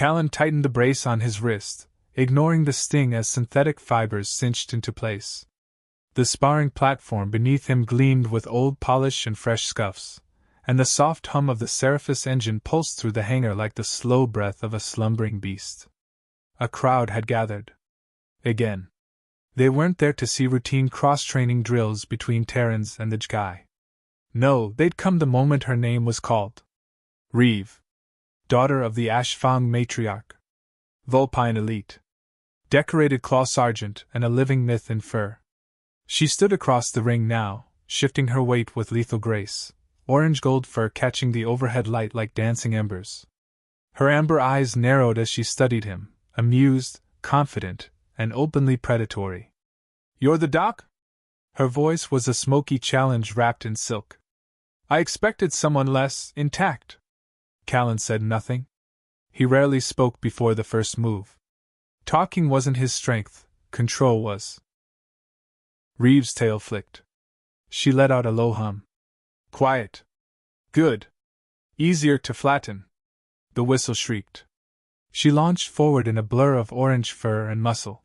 Callan tightened the brace on his wrist, ignoring the sting as synthetic fibers cinched into place. The sparring platform beneath him gleamed with old polish and fresh scuffs, and the soft hum of the Seraphis engine pulsed through the hangar like the slow breath of a slumbering beast. A crowd had gathered. Again. They weren't there to see routine cross-training drills between Terrans and the Jgai. No, they'd come the moment her name was called. Reeve. Daughter of the Ashfang matriarch. Vulpine elite. Decorated claw sergeant and a living myth in fur. She stood across the ring now, shifting her weight with lethal grace, orange-gold fur catching the overhead light like dancing embers. Her amber eyes narrowed as she studied him, amused, confident, and openly predatory. "You're the doc?" Her voice was a smoky challenge wrapped in silk. "I expected someone less intact." Callan said nothing. He rarely spoke before the first move. Talking wasn't his strength, control was. Reeve's tail flicked. She let out a low hum. "Quiet. Good. Easier to flatten." The whistle shrieked. She launched forward in a blur of orange fur and muscle.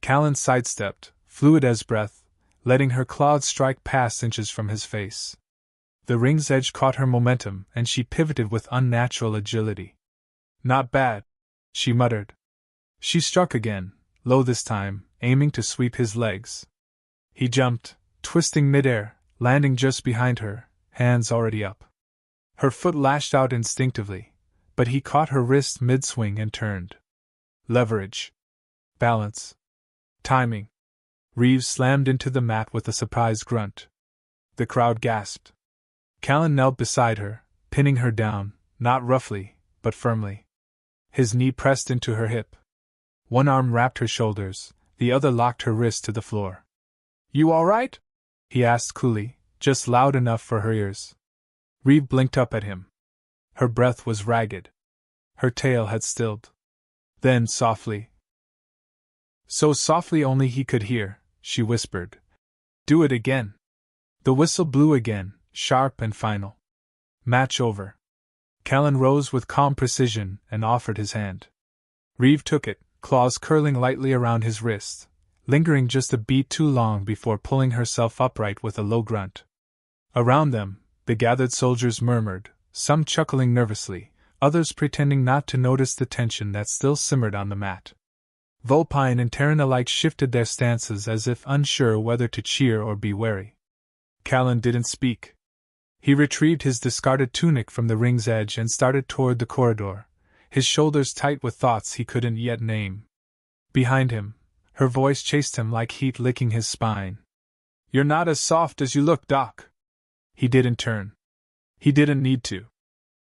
Callan sidestepped, fluid as breath, letting her claws strike past inches from his face. The ring's edge caught her momentum, and she pivoted with unnatural agility. "Not bad," she muttered. She struck again, low this time, aiming to sweep his legs. He jumped, twisting midair, landing just behind her, hands already up. Her foot lashed out instinctively, but he caught her wrist mid-swing and turned. Leverage. Balance. Timing. Reeves slammed into the mat with a surprised grunt. The crowd gasped. Callan knelt beside her, pinning her down, not roughly, but firmly. His knee pressed into her hip. One arm wrapped her shoulders, the other locked her wrist to the floor. "You all right?" he asked coolly, just loud enough for her ears. Reeve blinked up at him. Her breath was ragged. Her tail had stilled. Then softly, so softly only he could hear, she whispered, "Do it again." The whistle blew again, sharp and final. Match over. Callan rose with calm precision and offered his hand. Reeve took it, claws curling lightly around his wrist, lingering just a beat too long before pulling herself upright with a low grunt. Around them, the gathered soldiers murmured, some chuckling nervously, others pretending not to notice the tension that still simmered on the mat. Vulpine and Terran alike shifted their stances as if unsure whether to cheer or be wary. Callan didn't speak. He retrieved his discarded tunic from the ring's edge and started toward the corridor, his shoulders tight with thoughts he couldn't yet name. Behind him, her voice chased him like heat licking his spine. "You're not as soft as you look, Doc." He didn't turn. He didn't need to.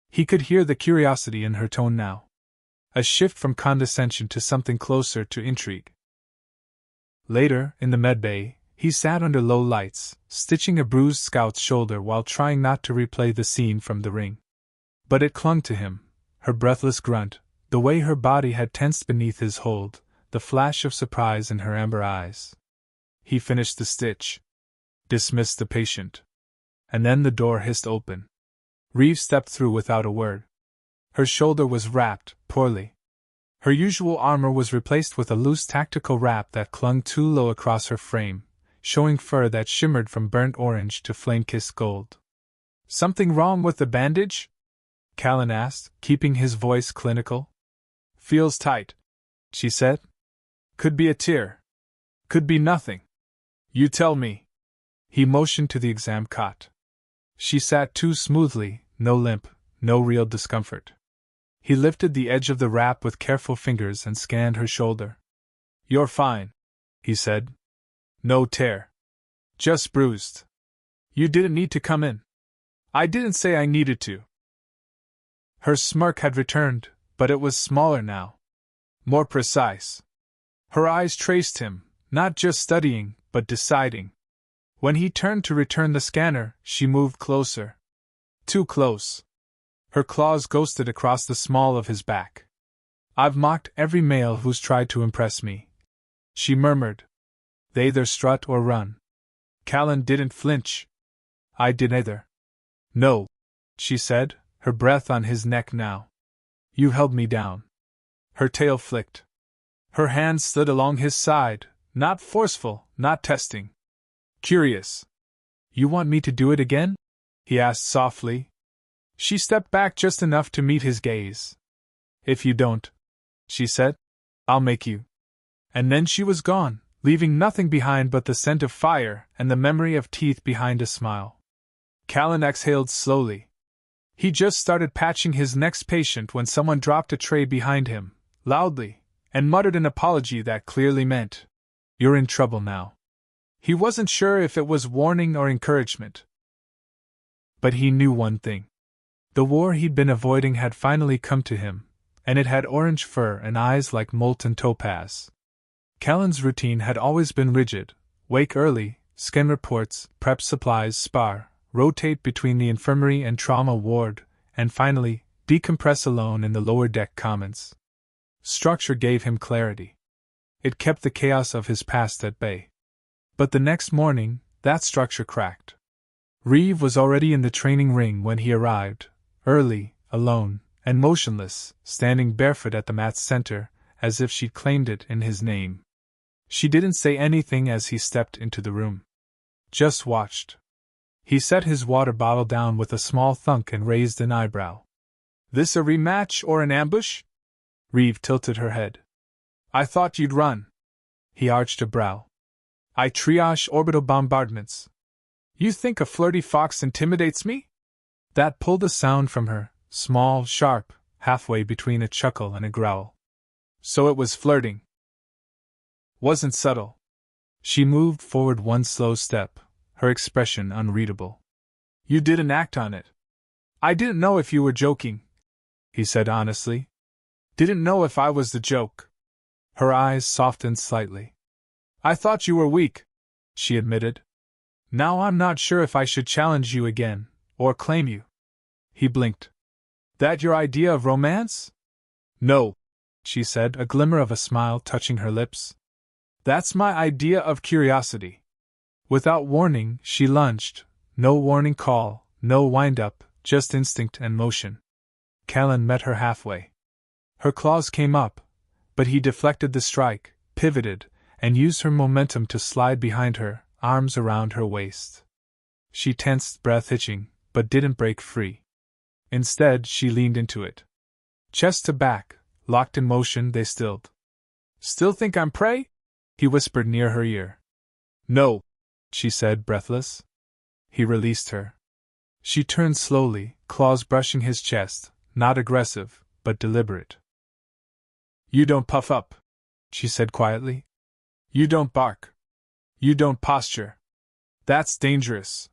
He could hear the curiosity in her tone now. A shift from condescension to something closer to intrigue. Later, in the medbay, he sat under low lights, stitching a bruised scout's shoulder while trying not to replay the scene from the ring. But it clung to him, her breathless grunt, the way her body had tensed beneath his hold, the flash of surprise in her amber eyes. He finished the stitch. Dismissed the patient. And then the door hissed open. Reeve stepped through without a word. Her shoulder was wrapped, poorly. Her usual armor was replaced with a loose tactical wrap that clung too low across her frame, showing fur that shimmered from burnt orange to flame-kissed gold. "Something wrong with the bandage?" Callan asked, keeping his voice clinical. "Feels tight," she said. "Could be a tear. Could be nothing. You tell me." He motioned to the exam cot. She sat too smoothly, no limp, no real discomfort. He lifted the edge of the wrap with careful fingers and scanned her shoulder. "You're fine," he said. "No tear. Just bruised. You didn't need to come in." "I didn't say I needed to." Her smirk had returned, but it was smaller now. More precise. Her eyes traced him, not just studying, but deciding. When he turned to return the scanner, she moved closer. Too close. Her claws ghosted across the small of his back. "I've mocked every male who's tried to impress me," she murmured. "They either strut or run." Callan didn't flinch. "I did neither." "No," she said, her breath on his neck now. "You held me down. Her tail flicked. Her hand slid along his side, not forceful, not testing. Curious. You want me to do it again? He asked softly. She stepped back just enough to meet his gaze. If you don't, she said, I'll make you. And then she was gone, leaving nothing behind but the scent of fire and the memory of teeth behind a smile. Callan exhaled slowly. He just started patching his next patient when someone dropped a tray behind him, loudly, and muttered an apology that clearly meant, You're in trouble now. He wasn't sure if it was warning or encouragement. But he knew one thing. The war he'd been avoiding had finally come to him, and it had orange fur and eyes like molten topaz. Callan's routine had always been rigid: wake early, scan reports, prep supplies, spar, rotate between the infirmary and trauma ward, and finally, decompress alone in the lower deck commons. Structure gave him clarity. It kept the chaos of his past at bay. But the next morning, that structure cracked. Reeve was already in the training ring when he arrived, early, alone, and motionless, standing barefoot at the mat's center, as if she'd claimed it in his name. She didn't say anything as he stepped into the room. Just watched. He set his water bottle down with a small thunk and raised an eyebrow. This a rematch or an ambush? Reeve tilted her head. I thought you'd run. He arched a brow. I triage orbital bombardments. You think a flirty fox intimidates me? That pulled a sound from her, small, sharp, halfway between a chuckle and a growl. So it was flirting. Wasn't subtle. She moved forward one slow step, her expression unreadable. You didn't act on it. I didn't know if you were joking, he said honestly. Didn't know if I was the joke. Her eyes softened slightly. I thought you were weak, she admitted. Now I'm not sure if I should challenge you again, or claim you. He blinked. That your idea of romance? No, she said, a glimmer of a smile touching her lips. That's my idea of curiosity. Without warning, she lunged. No warning call, no wind-up, just instinct and motion. Callan met her halfway. Her claws came up, but he deflected the strike, pivoted, and used her momentum to slide behind her, arms around her waist. She tensed, breath hitching, but didn't break free. Instead, she leaned into it. Chest to back, locked in motion, they stilled. Still think I'm prey? He whispered near her ear. No, she said, breathless. He released her. She turned slowly, claws brushing his chest, not aggressive, but deliberate. You don't puff up, she said quietly. You don't bark. You don't posture. That's dangerous.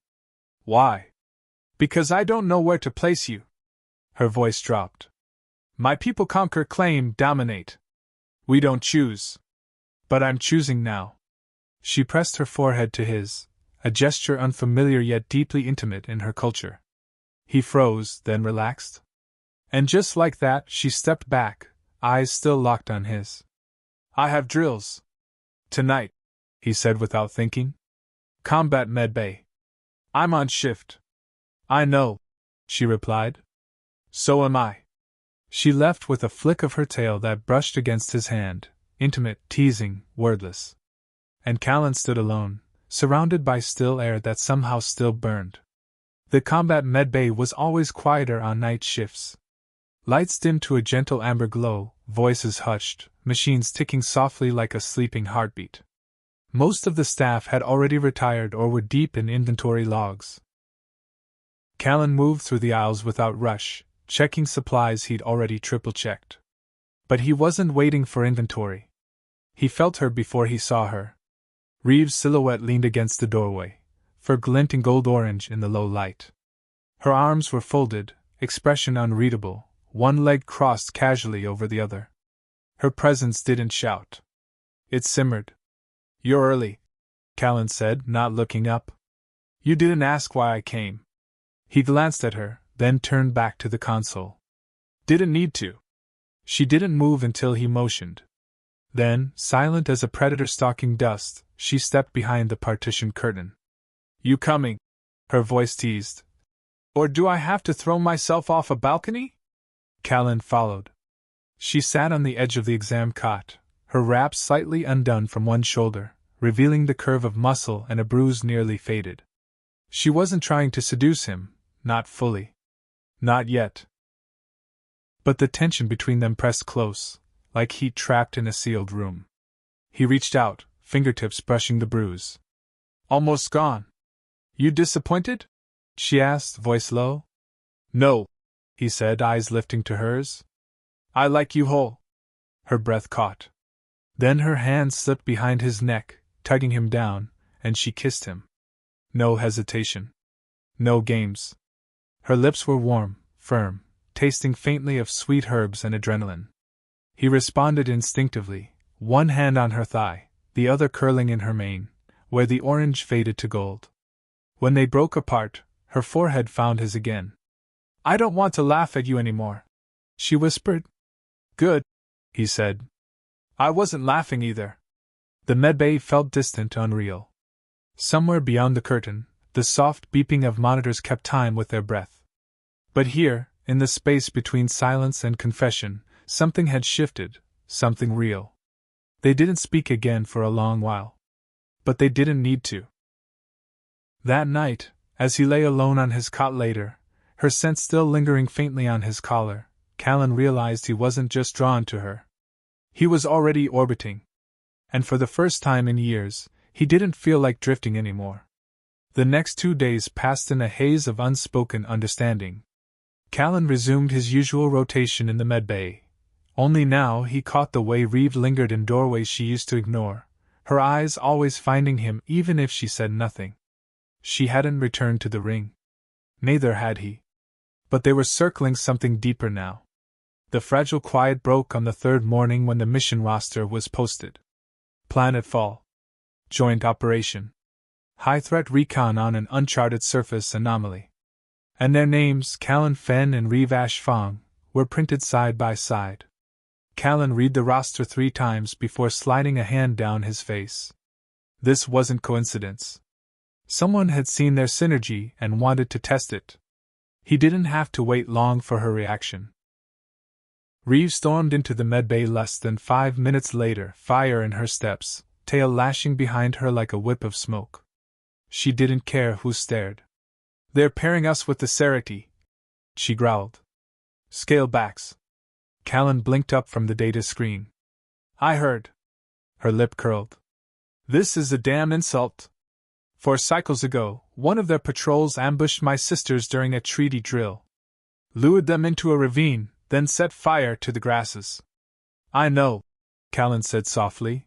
Why? Because I don't know where to place you. Her voice dropped. My people conquer, claim, dominate. We don't choose. But I'm choosing now. She pressed her forehead to his, a gesture unfamiliar yet deeply intimate in her culture. He froze, then relaxed. And just like that, she stepped back, eyes still locked on his. I have drills. Tonight, he said without thinking. Combat med bay. I'm on shift. I know, she replied. So am I. She left with a flick of her tail that brushed against his hand, intimate, teasing, wordless. And Callan stood alone, surrounded by still air that somehow still burned. The combat med bay was always quieter on night shifts. Lights dimmed to a gentle amber glow, voices hushed, machines ticking softly like a sleeping heartbeat. Most of the staff had already retired or were deep in inventory logs. Callan moved through the aisles without rush, checking supplies he'd already triple-checked. But he wasn't waiting for inventory. He felt her before he saw her. Reeve's silhouette leaned against the doorway, fur glinting gold-orange in the low light. Her arms were folded, expression unreadable, one leg crossed casually over the other. Her presence didn't shout. It simmered. You're early, Callan said, not looking up. You didn't ask why I came. He glanced at her, then turned back to the console. Didn't need to. She didn't move until he motioned. Then, silent as a predator stalking dust, she stepped behind the partition curtain. You coming? Her voice teased. Or do I have to throw myself off a balcony? Callan followed. She sat on the edge of the exam cot, her wraps slightly undone from one shoulder, revealing the curve of muscle and a bruise nearly faded. She wasn't trying to seduce him, not fully. Not yet. But the tension between them pressed close, like heat trapped in a sealed room. He reached out, fingertips brushing the bruise. Almost gone. You disappointed? She asked, voice low. No, he said, eyes lifting to hers. I like you whole. Her breath caught. Then her hand slipped behind his neck, tugging him down, and she kissed him. No hesitation. No games. Her lips were warm, firm, tasting faintly of sweet herbs and adrenaline. He responded instinctively, one hand on her thigh, the other curling in her mane, where the orange faded to gold. When they broke apart, her forehead found his again. I don't want to laugh at you anymore, she whispered. Good, he said. I wasn't laughing either. The medbay felt distant, unreal. Somewhere beyond the curtain, the soft beeping of monitors kept time with their breath. But here, in the space between silence and confession, something had shifted, something real. They didn't speak again for a long while. But they didn't need to. That night, as he lay alone on his cot later, her scent still lingering faintly on his collar, Callan realized he wasn't just drawn to her. He was already orbiting. And for the first time in years, he didn't feel like drifting anymore. The next 2 days passed in a haze of unspoken understanding. Callan resumed his usual rotation in the medbay. Only now he caught the way Reeve lingered in doorways she used to ignore, her eyes always finding him even if she said nothing. She hadn't returned to the ring. Neither had he. But they were circling something deeper now. The fragile quiet broke on the third morning when the mission roster was posted. Planetfall. Joint Operation. High-threat recon on an uncharted surface anomaly. And their names, Callan Fenn and Reeve Ashfong, were printed side by side. Callan read the roster 3 times before sliding a hand down his face. This wasn't coincidence. Someone had seen their synergy and wanted to test it. He didn't have to wait long for her reaction. Reeve stormed into the medbay less than 5 minutes later, fire in her steps, tail lashing behind her like a whip of smoke. She didn't care who stared. They're pairing us with the Cerati, she growled. Scale backs. Callan blinked up from the data screen. I heard. Her lip curled. This is a damn insult. 4 cycles ago, one of their patrols ambushed my sisters during a treaty drill. Lured them into a ravine, then set fire to the grasses. I know, Callan said softly.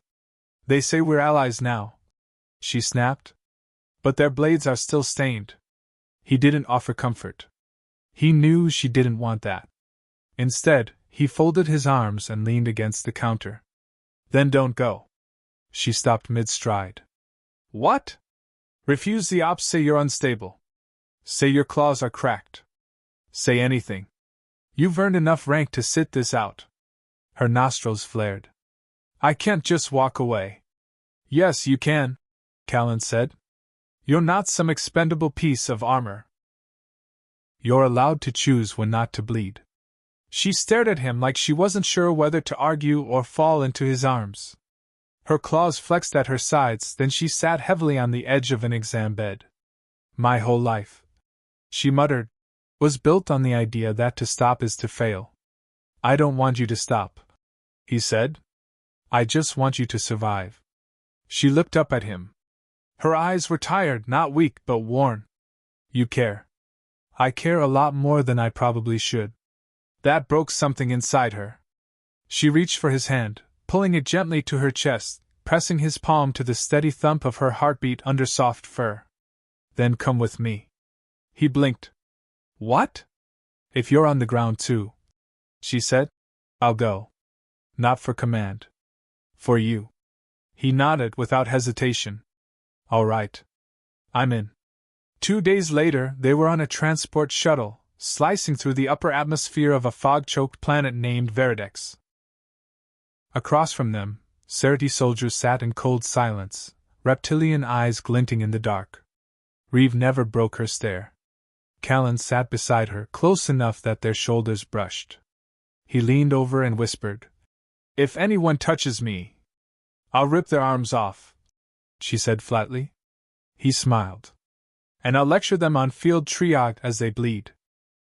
They say we're allies now. She snapped. But their blades are still stained. He didn't offer comfort. He knew she didn't want that. Instead, he folded his arms and leaned against the counter. Then don't go. She stopped mid-stride. What? Refuse the ops, say you're unstable. Say your claws are cracked. Say anything. You've earned enough rank to sit this out. Her nostrils flared. I can't just walk away. Yes, you can, Callan said. You're not some expendable piece of armor. You're allowed to choose when not to bleed. She stared at him like she wasn't sure whether to argue or fall into his arms. Her claws flexed at her sides, then she sat heavily on the edge of an exam bed. My whole life, she muttered, was built on the idea that to stop is to fail. I don't want you to stop, he said. I just want you to survive. She looked up at him. Her eyes were tired, not weak, but worn. You care. I care a lot more than I probably should. That broke something inside her. She reached for his hand, pulling it gently to her chest, pressing his palm to the steady thump of her heartbeat under soft fur. Then come with me. He blinked. What? If you're on the ground too, she said, I'll go. Not for command. For you. He nodded without hesitation. All right. I'm in. 2 days later, they were on a transport shuttle, slicing through the upper atmosphere of a fog-choked planet named Veridex. Across from them, Cerati soldiers sat in cold silence, reptilian eyes glinting in the dark. Reeve never broke her stare. Callan sat beside her, close enough that their shoulders brushed. He leaned over and whispered, "If anyone touches me, I'll rip their arms off," she said flatly. He smiled. "And I'll lecture them on field triage as they bleed."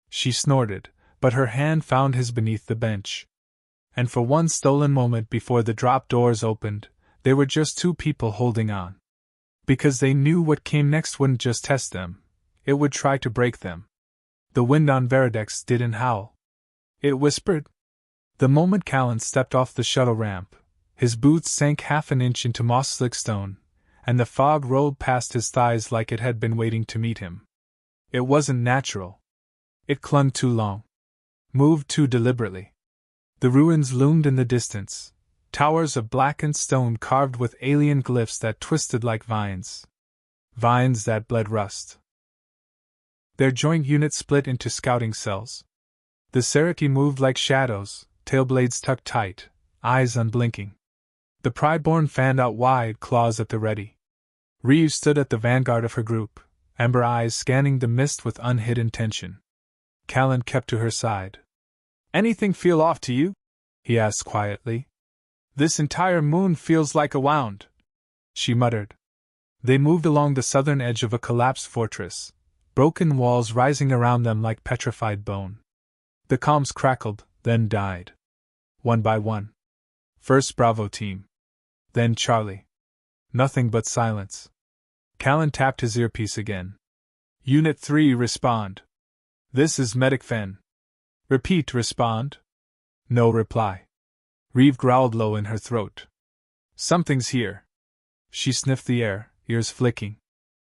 She snorted, but her hand found his beneath the bench. And for one stolen moment before the drop doors opened, they were just two people holding on. Because they knew what came next wouldn't just test them, it would try to break them. The wind on Veridex didn't howl. It whispered. The moment Callan stepped off the shuttle ramp, his boots sank half an inch into moss-slick stone, and the fog rolled past his thighs like it had been waiting to meet him. It wasn't natural. It clung too long. Moved too deliberately. The ruins loomed in the distance, towers of blackened stone carved with alien glyphs that twisted like vines. Vines that bled rust. Their joint unit split into scouting cells. The Serity moved like shadows, tailblades tucked tight, eyes unblinking. The Prideborn fanned out wide, claws at the ready. Reeves stood at the vanguard of her group, amber eyes scanning the mist with unhidden tension. Callan kept to her side. "Anything feel off to you?" he asked quietly. "This entire moon feels like a wound," she muttered. They moved along the southern edge of a collapsed fortress, broken walls rising around them like petrified bone. The comms crackled, then died. One by one. First Bravo team. Then Charlie. Nothing but silence. Callan tapped his earpiece again. "Unit 3, respond. This is Medic Fen." "Repeat, respond." No reply. Reeve growled low in her throat. "Something's here." She sniffed the air, ears flicking.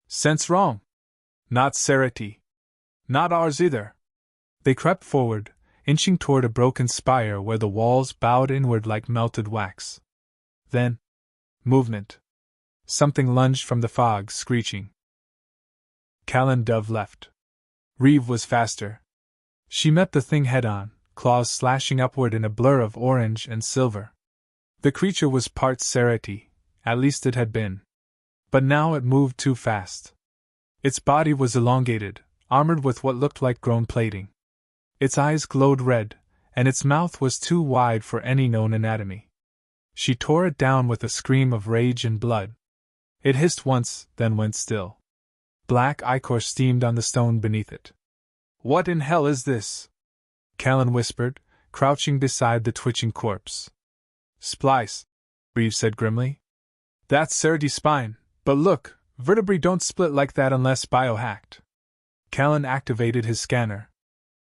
"Sense wrong." "Not Serity. Not ours either." They crept forward, inching toward a broken spire where the walls bowed inward like melted wax. Then, movement. Something lunged from the fog, screeching. Callan Dove left. Reeve was faster. She met the thing head-on, claws slashing upward in a blur of orange and silver. The creature was part Serity, at least it had been. But now it moved too fast. Its body was elongated, armored with what looked like grown plating. Its eyes glowed red, and its mouth was too wide for any known anatomy. She tore it down with a scream of rage and blood. It hissed once, then went still. Black ichor steamed on the stone beneath it. "What in hell is this?" Callan whispered, crouching beside the twitching corpse. "Splice," Reeves said grimly. "That's Serity's spine, but look, vertebrae don't split like that unless biohacked." Callan activated his scanner.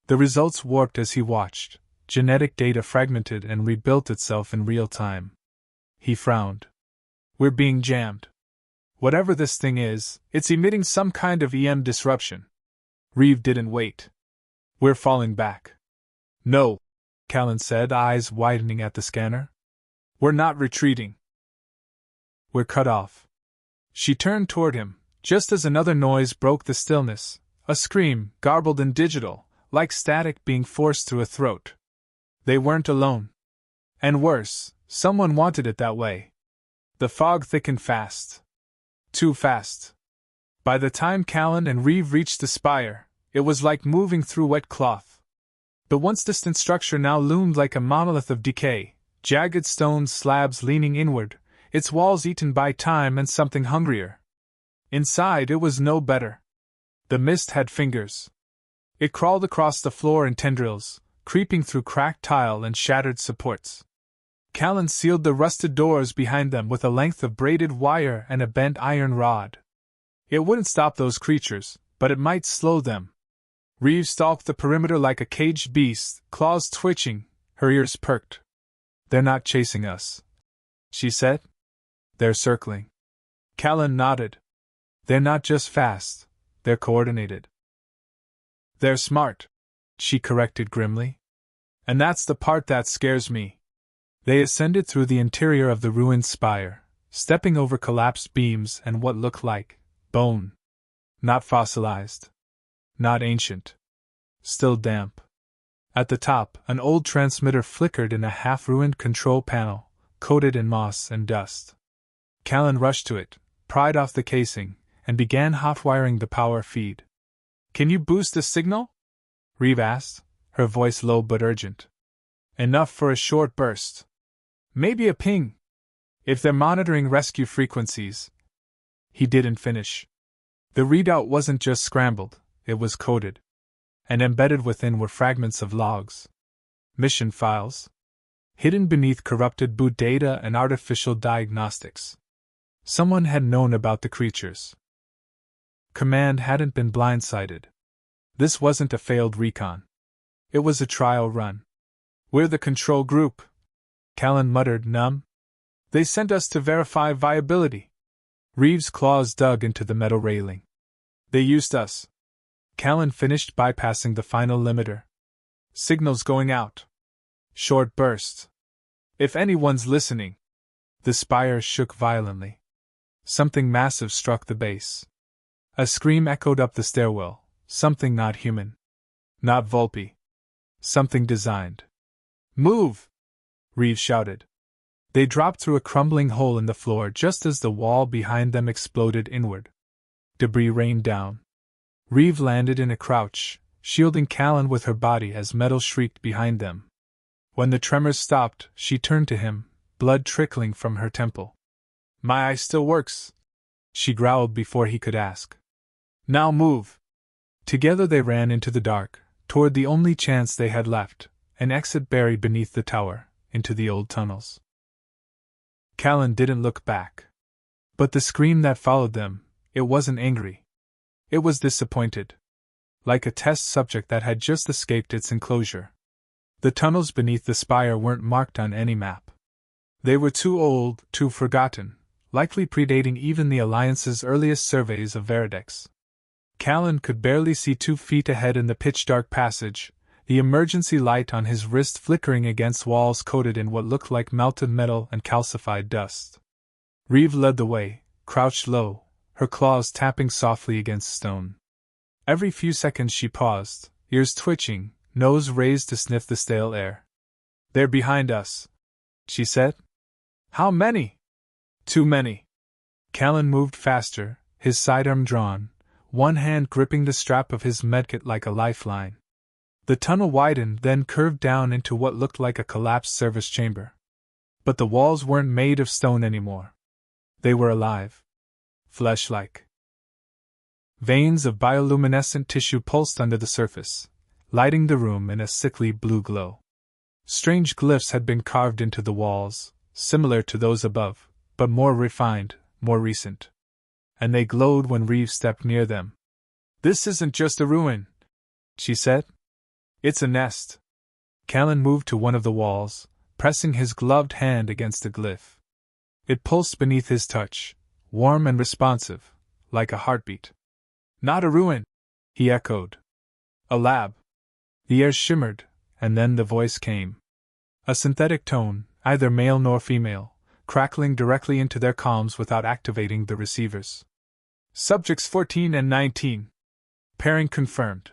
The results warped as he watched. Genetic data fragmented and rebuilt itself in real time. He frowned. "We're being jammed. Whatever this thing is, it's emitting some kind of EM disruption." Reeve didn't wait. "We're falling back." "No," Callan said, eyes widening at the scanner. "We're not retreating. We're cut off." She turned toward him, just as another noise broke the stillness, a scream, garbled and digital, like static being forced through a throat. They weren't alone. And worse, someone wanted it that way. The fog thickened fast. Too fast. By the time Callan and Reeve reached the spire, it was like moving through wet cloth. The once distant structure now loomed like a monolith of decay, jagged stone slabs leaning inward, its walls eaten by time and something hungrier. Inside it was no better. The mist had fingers. It crawled across the floor in tendrils, creeping through cracked tile and shattered supports. Callan sealed the rusted doors behind them with a length of braided wire and a bent iron rod. It wouldn't stop those creatures, but it might slow them. Reeve stalked the perimeter like a caged beast, claws twitching, her ears perked. "They're not chasing us," she said. "They're circling." Callan nodded. "They're not just fast, they're coordinated." "They're smart," she corrected grimly. "And that's the part that scares me." They ascended through the interior of the ruined spire, stepping over collapsed beams and what looked like bone. Not fossilized. Not ancient. Still damp. At the top, an old transmitter flickered in a half-ruined control panel, coated in moss and dust. Callan rushed to it, pried off the casing, and began hot-wiring the power feed. "Can you boost the signal?" Reeve asked, her voice low but urgent. Enough for a short burst. Maybe a ping. If they're monitoring rescue frequencies. He didn't finish. The readout wasn't just scrambled, it was coded. And embedded within were fragments of logs. Mission files. Hidden beneath corrupted boot data and artificial diagnostics. Someone had known about the creatures. Command hadn't been blindsided. This wasn't a failed recon. It was a trial run. We're the control group. Callan muttered, numb. They sent us to verify viability. Reeves' claws dug into the metal railing. They used us. Callan finished bypassing the final limiter. Signals going out. Short bursts. If anyone's listening. The spire shook violently. Something massive struck the base. A scream echoed up the stairwell, something not human. Not Volpe. Something designed. Move! Reeves shouted. They dropped through a crumbling hole in the floor just as the wall behind them exploded inward. Debris rained down. Reeve landed in a crouch, shielding Callan with her body as metal shrieked behind them. When the tremors stopped, she turned to him, blood trickling from her temple. My eye still works, she growled before he could ask. Now move! Together they ran into the dark, toward the only chance they had left, an exit buried beneath the tower, into the old tunnels. Callan didn't look back. But the scream that followed them, it wasn't angry. It was disappointed. Like a test subject that had just escaped its enclosure. The tunnels beneath the spire weren't marked on any map. They were too old, too forgotten, likely predating even the Alliance's earliest surveys of Veridex. Callan could barely see 2 feet ahead in the pitch-dark passage, the emergency light on his wrist flickering against walls coated in what looked like melted metal and calcified dust. Reeve led the way, crouched low, her claws tapping softly against stone. Every few seconds she paused, ears twitching, nose raised to sniff the stale air. They're behind us, she said. How many? Too many. Callan moved faster, his sidearm drawn, one hand gripping the strap of his medkit like a lifeline. The tunnel widened, then curved down into what looked like a collapsed service chamber. But the walls weren't made of stone anymore. They were alive. Flesh-like. Veins of bioluminescent tissue pulsed under the surface, lighting the room in a sickly blue glow. Strange glyphs had been carved into the walls, similar to those above, but more refined, more recent. And they glowed when Reeves stepped near them. This isn't just a ruin, she said. It's a nest. Callan moved to one of the walls, pressing his gloved hand against a glyph. It pulsed beneath his touch, warm and responsive, like a heartbeat. Not a ruin, he echoed. A lab. The air shimmered, and then the voice came. A synthetic tone, either male nor female, crackling directly into their comms without activating the receivers. Subjects 14 and 19. Pairing confirmed.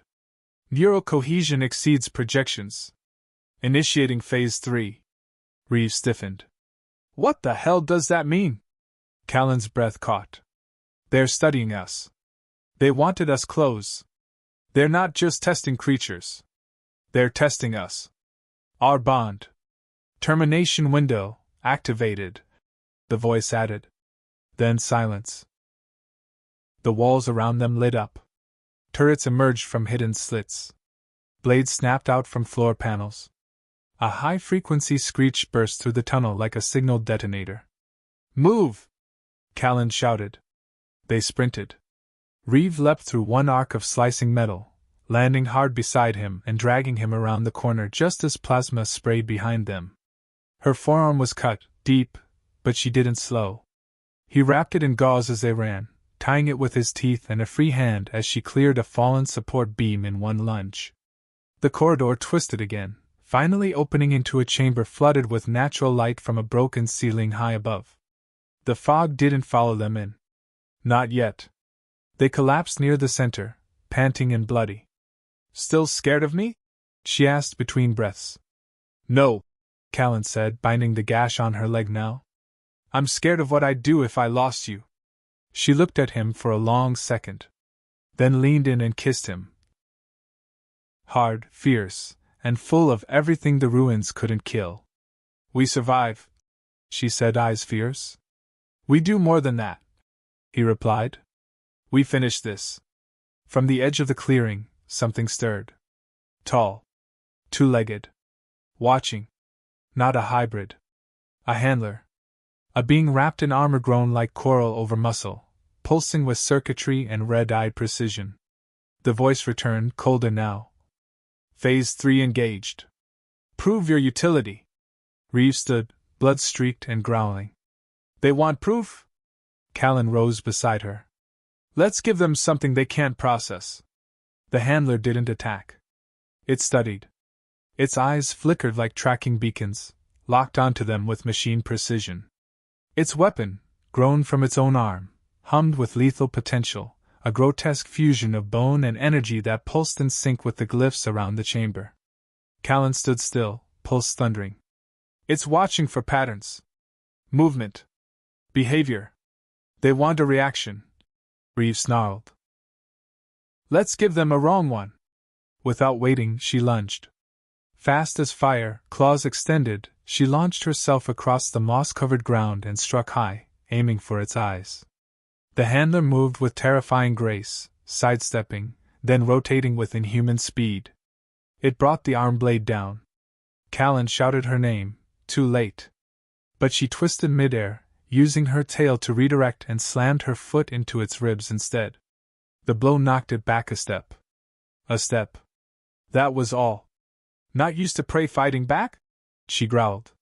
Neural cohesion exceeds projections. Initiating Phase 3. Reeves stiffened. What the hell does that mean? Callan's breath caught. They're studying us. They wanted us close. They're not just testing creatures. They're testing us. Our bond. Termination window, activated, the voice added. Then silence. The walls around them lit up. Turrets emerged from hidden slits. Blades snapped out from floor panels. A high-frequency screech burst through the tunnel like a signal detonator. Move! Callan shouted. They sprinted. Reeve leapt through one arc of slicing metal, landing hard beside him and dragging him around the corner just as plasma sprayed behind them. Her forearm was cut, deep, but she didn't slow. He wrapped it in gauze as they ran, tying it with his teeth and a free hand as she cleared a fallen support beam in one lunge. The corridor twisted again, finally opening into a chamber flooded with natural light from a broken ceiling high above. The fog didn't follow them in. Not yet. They collapsed near the center, panting and bloody. Still scared of me? She asked between breaths. No, Callan said, binding the gash on her leg now. I'm scared of what I'd do if I lost you. She looked at him for a long second. Then leaned in and kissed him. Hard, fierce, and full of everything the ruins couldn't kill. "We survive," she said, eyes fierce. "We do more than that," he replied. "We finish this." From the edge of the clearing, something stirred. Tall. Two-legged. Watching. Not a hybrid. A handler. A being wrapped in armor grown like coral over muscle, pulsing with circuitry and red-eyed precision. The voice returned, colder now. "Phase 3 engaged. Prove your utility." Reeves stood, blood-streaked and growling. "They want proof?" Callan rose beside her. "Let's give them something they can't process." The handler didn't attack. It studied. Its eyes flickered like tracking beacons, locked onto them with machine precision. Its weapon, grown from its own arm, hummed with lethal potential, a grotesque fusion of bone and energy that pulsed in sync with the glyphs around the chamber. Callan stood still, pulse thundering. "It's watching for patterns. Movement. Behavior. They want a reaction," Reeves snarled. "Let's give them a wrong one." Without waiting, she lunged. Fast as fire, claws extended, she launched herself across the moss-covered ground and struck high, aiming for its eyes. The handler moved with terrifying grace, sidestepping, then rotating with inhuman speed. It brought the arm blade down. Callan shouted her name, too late. But she twisted midair, using her tail to redirect, and slammed her foot into its ribs instead. The blow knocked it back a step. A step. That was all. "Not used to prey fighting back?" she growled.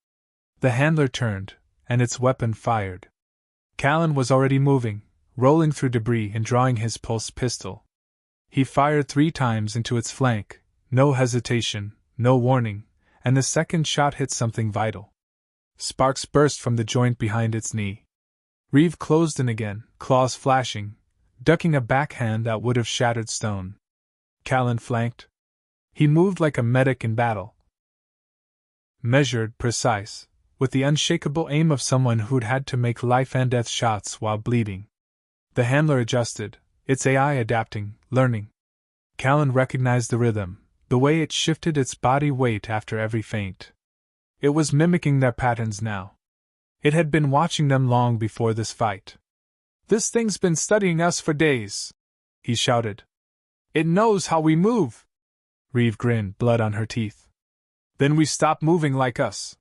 The handler turned, and its weapon fired. Callan was already moving, rolling through debris and drawing his pulse pistol. He fired 3 times into its flank, no hesitation, no warning, and the second shot hit something vital. Sparks burst from the joint behind its knee. Reeve closed in again, claws flashing, ducking a backhand that would have shattered stone. Callan flanked. He moved like a medic in battle. Measured, precise, with the unshakable aim of someone who'd had to make life-and-death shots while bleeding. The handler adjusted, its AI adapting, learning. Callan recognized the rhythm, the way it shifted its body weight after every feint. It was mimicking their patterns now. It had been watching them long before this fight. "This thing's been studying us for days," he shouted. "It knows how we move." Reeve grinned, blood on her teeth. "Then we stop moving like us."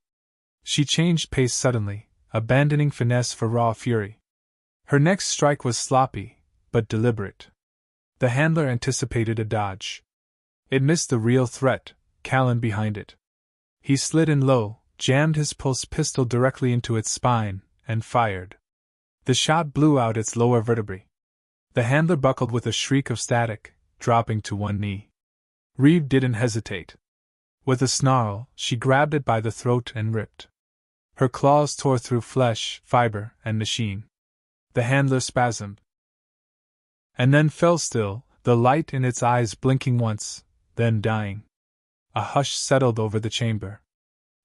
She changed pace suddenly, abandoning finesse for raw fury. Her next strike was sloppy, but deliberate. The handler anticipated a dodge. It missed the real threat, Callan behind it. He slid in low, jammed his pulse pistol directly into its spine, and fired. The shot blew out its lower vertebrae. The handler buckled with a shriek of static, dropping to one knee. Reeve didn't hesitate. With a snarl, she grabbed it by the throat and ripped. Her claws tore through flesh, fiber, and machine. The handler spasmed. And then fell still, the light in its eyes blinking once, then dying. A hush settled over the chamber.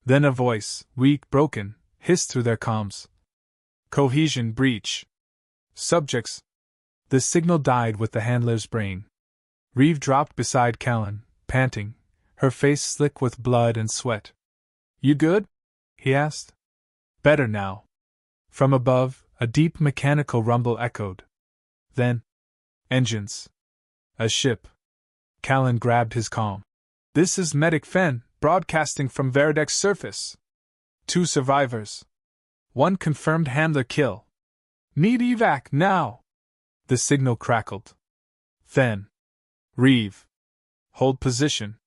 Then a voice, weak, broken, hissed through their comms. "Cohesion breach. Subjects." The signal died with the handler's brain. Reeve dropped beside Callan, panting, her face slick with blood and sweat. "You good?" he asked. "Better now." From above, a deep mechanical rumble echoed. Then, engines. A ship. Callan grabbed his calm. "This is Medic Fen, broadcasting from Veridex's surface. 2 survivors. 1 confirmed handler kill. Need evac now." The signal crackled. Fen. Reeve. Hold position.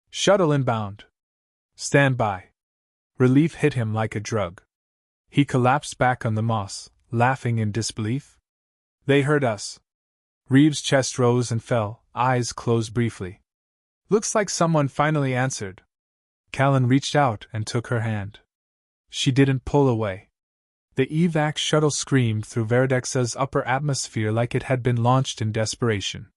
Shuttle inbound. Stand by. Relief hit him like a drug. He collapsed back on the moss, laughing in disbelief. "They heard us." Reeve's chest rose and fell, eyes closed briefly. "Looks like someone finally answered." Callan reached out and took her hand. She didn't pull away. The evac shuttle screamed through Veridex's upper atmosphere like it had been launched in desperation.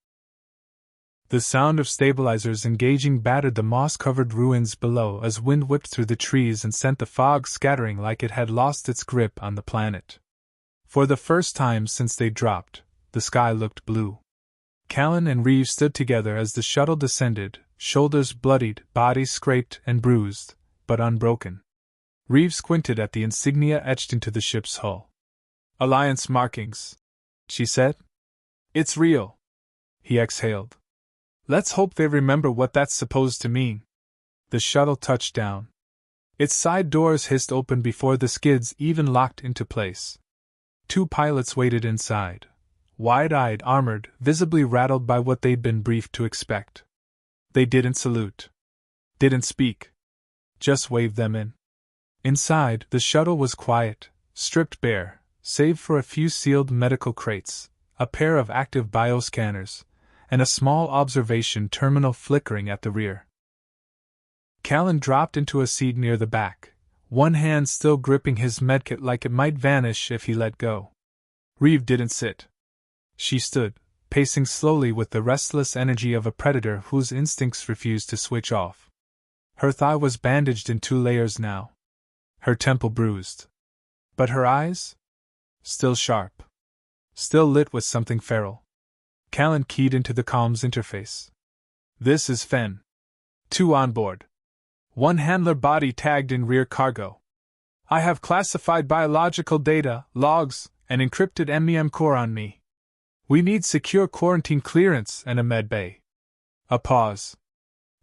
The sound of stabilizers engaging battered the moss-covered ruins below as wind whipped through the trees and sent the fog scattering like it had lost its grip on the planet. For the first time since they dropped, the sky looked blue. Callan and Reeve stood together as the shuttle descended, shoulders bloodied, body scraped and bruised, but unbroken. Reeve squinted at the insignia etched into the ship's hull. "Alliance markings," she said. "It's real." He exhaled. "Let's hope they remember what that's supposed to mean." The shuttle touched down. Its side doors hissed open before the skids even locked into place. 2 pilots waited inside, wide-eyed, armored, visibly rattled by what they'd been briefed to expect. They didn't salute. Didn't speak. Just waved them in. Inside, the shuttle was quiet, stripped bare, save for a few sealed medical crates, a pair of active bioscanners, and a small observation terminal flickering at the rear. Callan dropped into a seat near the back, one hand still gripping his medkit like it might vanish if he let go. Reeve didn't sit. She stood, pacing slowly with the restless energy of a predator whose instincts refused to switch off. Her thigh was bandaged in 2 layers now. Her temple bruised. But her eyes? Still sharp. Still lit with something feral. Callan keyed into the comms interface. "This is Fen. 2 on board. 1 handler body tagged in rear cargo. I have classified biological data, logs, and encrypted MEM core on me. We need secure quarantine clearance and a med bay." A pause.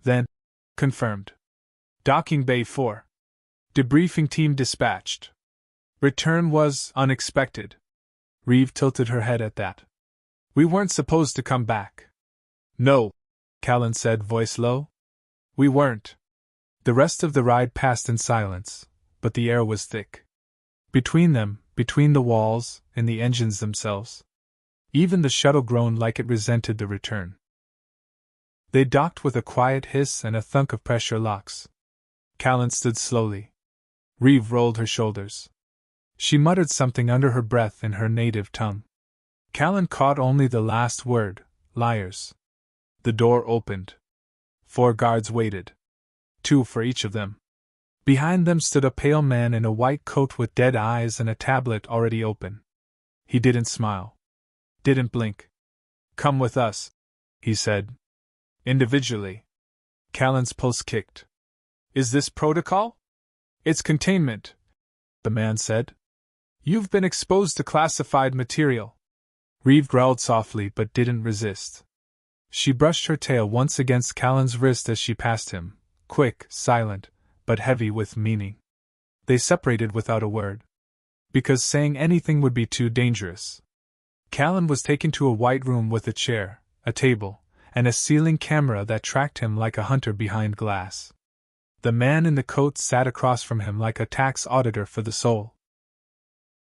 Then, confirmed. "Docking bay 4. Debriefing team dispatched. Return was unexpected." Reeve tilted her head at that. "We weren't supposed to come back." "No," Callan said, voice low. "We weren't." The rest of the ride passed in silence, but the air was thick. Between them, between the walls, in the engines themselves. Even the shuttle groaned like it resented the return. They docked with a quiet hiss and a thunk of pressure locks. Callan stood slowly. Reeve rolled her shoulders. She muttered something under her breath in her native tongue. Callan caught only the last word, "liars." The door opened. 4 guards waited. 2 for each of them. Behind them stood a pale man in a white coat with dead eyes and a tablet already open. He didn't smile. Didn't blink. "Come with us," he said. "Individually." Callan's pulse kicked. "Is this protocol?" "It's containment," the man said. "You've been exposed to classified material." Reeve growled softly but didn't resist. She brushed her tail once against Callan's wrist as she passed him, quick, silent, but heavy with meaning. They separated without a word. Because saying anything would be too dangerous. Callan was taken to a white room with a chair, a table, and a ceiling camera that tracked him like a hunter behind glass. The man in the coat sat across from him like a tax auditor for the soul.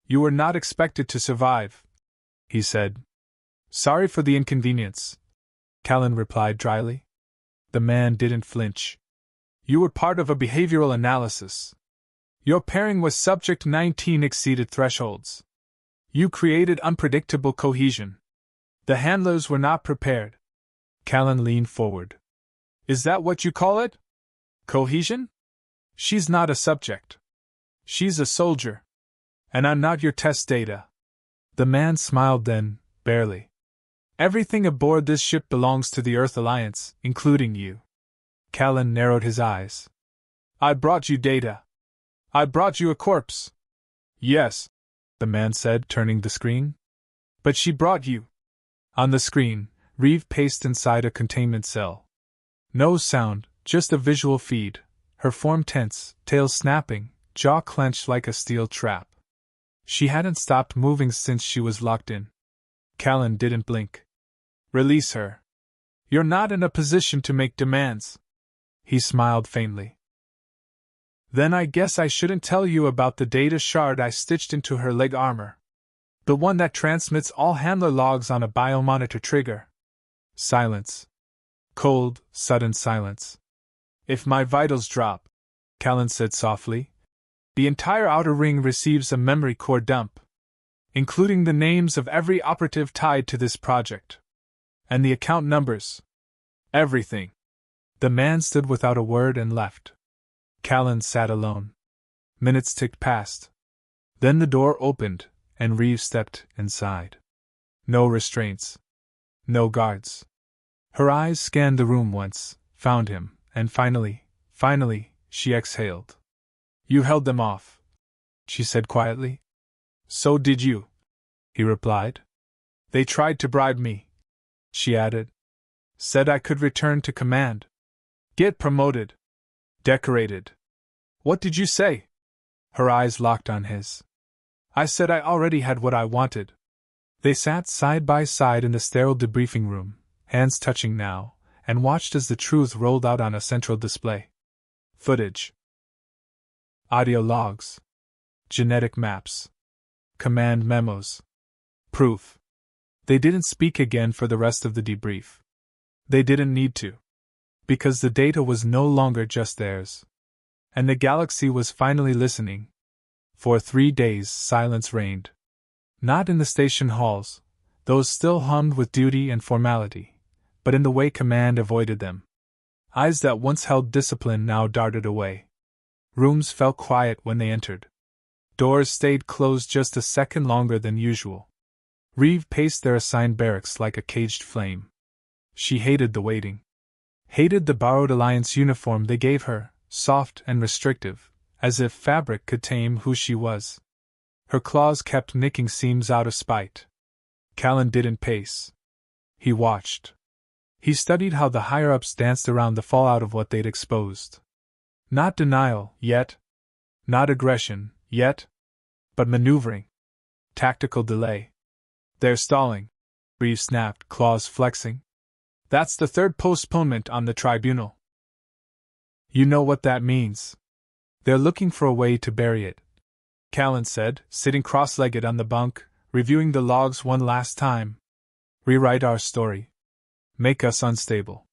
"You were not expected to survive," he said. "Sorry for the inconvenience," Callan replied dryly. The man didn't flinch. "You were part of a behavioral analysis. Your pairing with Subject 19 exceeded thresholds. You created unpredictable cohesion. The handlers were not prepared." Callan leaned forward. "Is that what you call it? Cohesion? She's not a subject. She's a soldier. And I'm not your test data." The man smiled then, barely. "Everything aboard this ship belongs to the Earth Alliance, including you." Callan narrowed his eyes. "I brought you data. I brought you a corpse." "Yes," the man said, turning the screen. "But she brought you." On the screen, Reeve paced inside a containment cell. No sound, just a visual feed, her form tense, tail snapping, jaw clenched like a steel trap. She hadn't stopped moving since she was locked in. Callan didn't blink. "Release her. You're not in a position to make demands." He smiled faintly. "Then I guess I shouldn't tell you about the data shard I stitched into her leg armor. The one that transmits all handler logs on a biomonitor trigger." Silence. Cold, sudden silence. "If my vitals drop," Callan said softly, "the entire outer ring receives a memory core dump, including the names of every operative tied to this project. And the account numbers. Everything." The man stood without a word and left. Callan sat alone. Minutes ticked past. Then the door opened, and Reeve stepped inside. No restraints. No guards. Her eyes scanned the room once, found him, and finally, she exhaled. You held them off, she said quietly. So did you, he replied. They tried to bribe me, she added. Said I could return to command. Get promoted. Decorated. What did you say? Her eyes locked on his. I said I already had what I wanted. They sat side by side in the sterile debriefing room, hands touching now, and watched as the truth rolled out on a central display. Footage. Audio logs. Genetic maps. Command memos. Proof. They didn't speak again for the rest of the debrief. They didn't need to. Because the data was no longer just theirs. And the galaxy was finally listening. For 3 days, silence reigned. Not in the station halls, those still hummed with duty and formality, but in the way command avoided them. Eyes that once held discipline now darted away. Rooms fell quiet when they entered. Doors stayed closed just a second longer than usual. Reeve paced their assigned barracks like a caged flame. She hated the waiting. Hated the borrowed Alliance uniform they gave her, soft and restrictive, as if fabric could tame who she was. Her claws kept nicking seams out of spite. Callan didn't pace. He watched. He studied how the higher-ups danced around the fallout of what they'd exposed. Not denial, yet. Not aggression, yet. But maneuvering. Tactical delay. They're stalling, Reeve snapped, claws flexing. That's the third postponement on the tribunal. You know what that means. They're looking for a way to bury it, Callan said, sitting cross-legged on the bunk, reviewing the logs one last time. Rewrite our story. Make us unstable.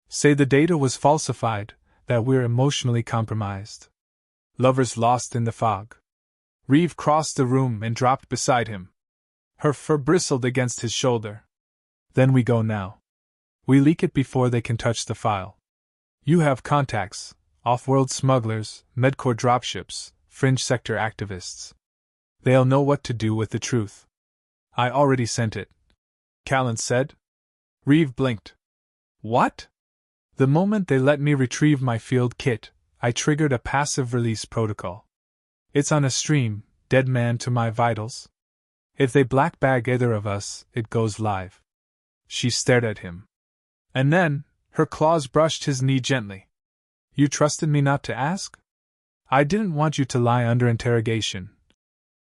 Say the data was falsified, that we're emotionally compromised. Lovers lost in the fog. Reeve crossed the room and dropped beside him. Her fur bristled against his shoulder. Then we go now. We leak it before they can touch the file. You have contacts, off-world smugglers, Medcorps dropships, fringe sector activists. They'll know what to do with the truth. I already sent it, Callan said. Reeve blinked. What? The moment they let me retrieve my field kit, I triggered a passive release protocol. It's on a stream, dead man to my vitals. If they black bag either of us, it goes live. She stared at him. And then, her claws brushed his knee gently. You trusted me not to ask? I didn't want you to lie under interrogation,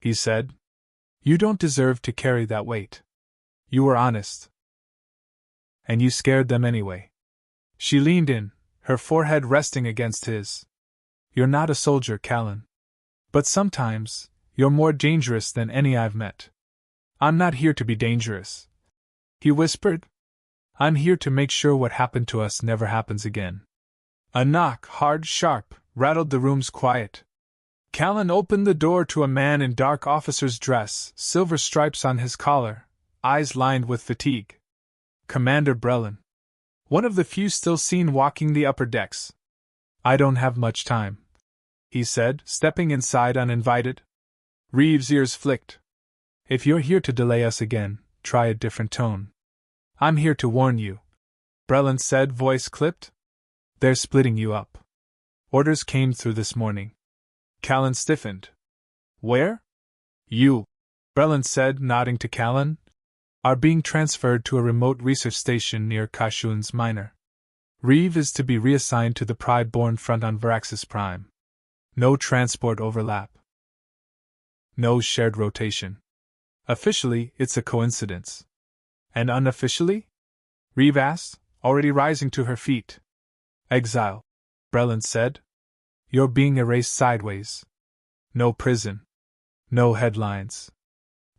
he said. You don't deserve to carry that weight. You were honest. And you scared them anyway. She leaned in, her forehead resting against his. You're not a soldier, Callan. But sometimes, you're more dangerous than any I've met. I'm not here to be dangerous, he whispered. I'm here to make sure what happened to us never happens again. A knock, hard, sharp, rattled the room's quiet. Callan opened the door to a man in dark officer's dress, silver stripes on his collar, eyes lined with fatigue. Commander Brellan. One of the few still seen walking the upper decks. I don't have much time, he said, stepping inside uninvited. Reeve's ears flicked. If you're here to delay us again, try a different tone. I'm here to warn you, Brellan said, voice clipped. They're splitting you up. Orders came through this morning. Callan stiffened. Where? You, Brellan said, nodding to Callan, are being transferred to a remote research station near Kashun's Minor. Reeve is to be reassigned to the Pride-born front on Varaxis Prime. No transport overlap. No shared rotation. Officially, it's a coincidence. And unofficially? Reeve asked, already rising to her feet. Exile, Brellan said. You're being erased sideways. No prison. No headlines.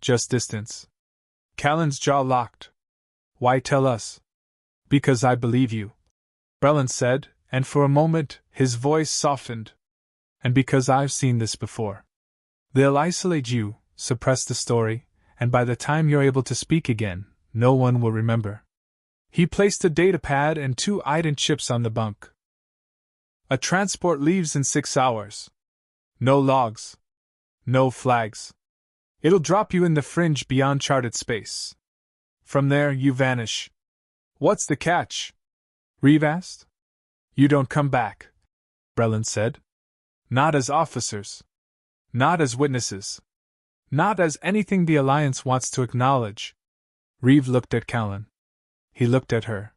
Just distance. Callan's jaw locked. Why tell us? Because I believe you, Brellan said, and for a moment, his voice softened. And because I've seen this before. They'll isolate you, suppress the story, and by the time you're able to speak again, no one will remember. He placed a datapad and 2 item chips on the bunk. A transport leaves in 6 hours. No logs. No flags. It'll drop you in the fringe beyond charted space. From there, you vanish. What's the catch? Reeve asked. You don't come back, Breland said. Not as officers. Not as witnesses. Not as anything the Alliance wants to acknowledge. Reeve looked at Callan. He looked at her.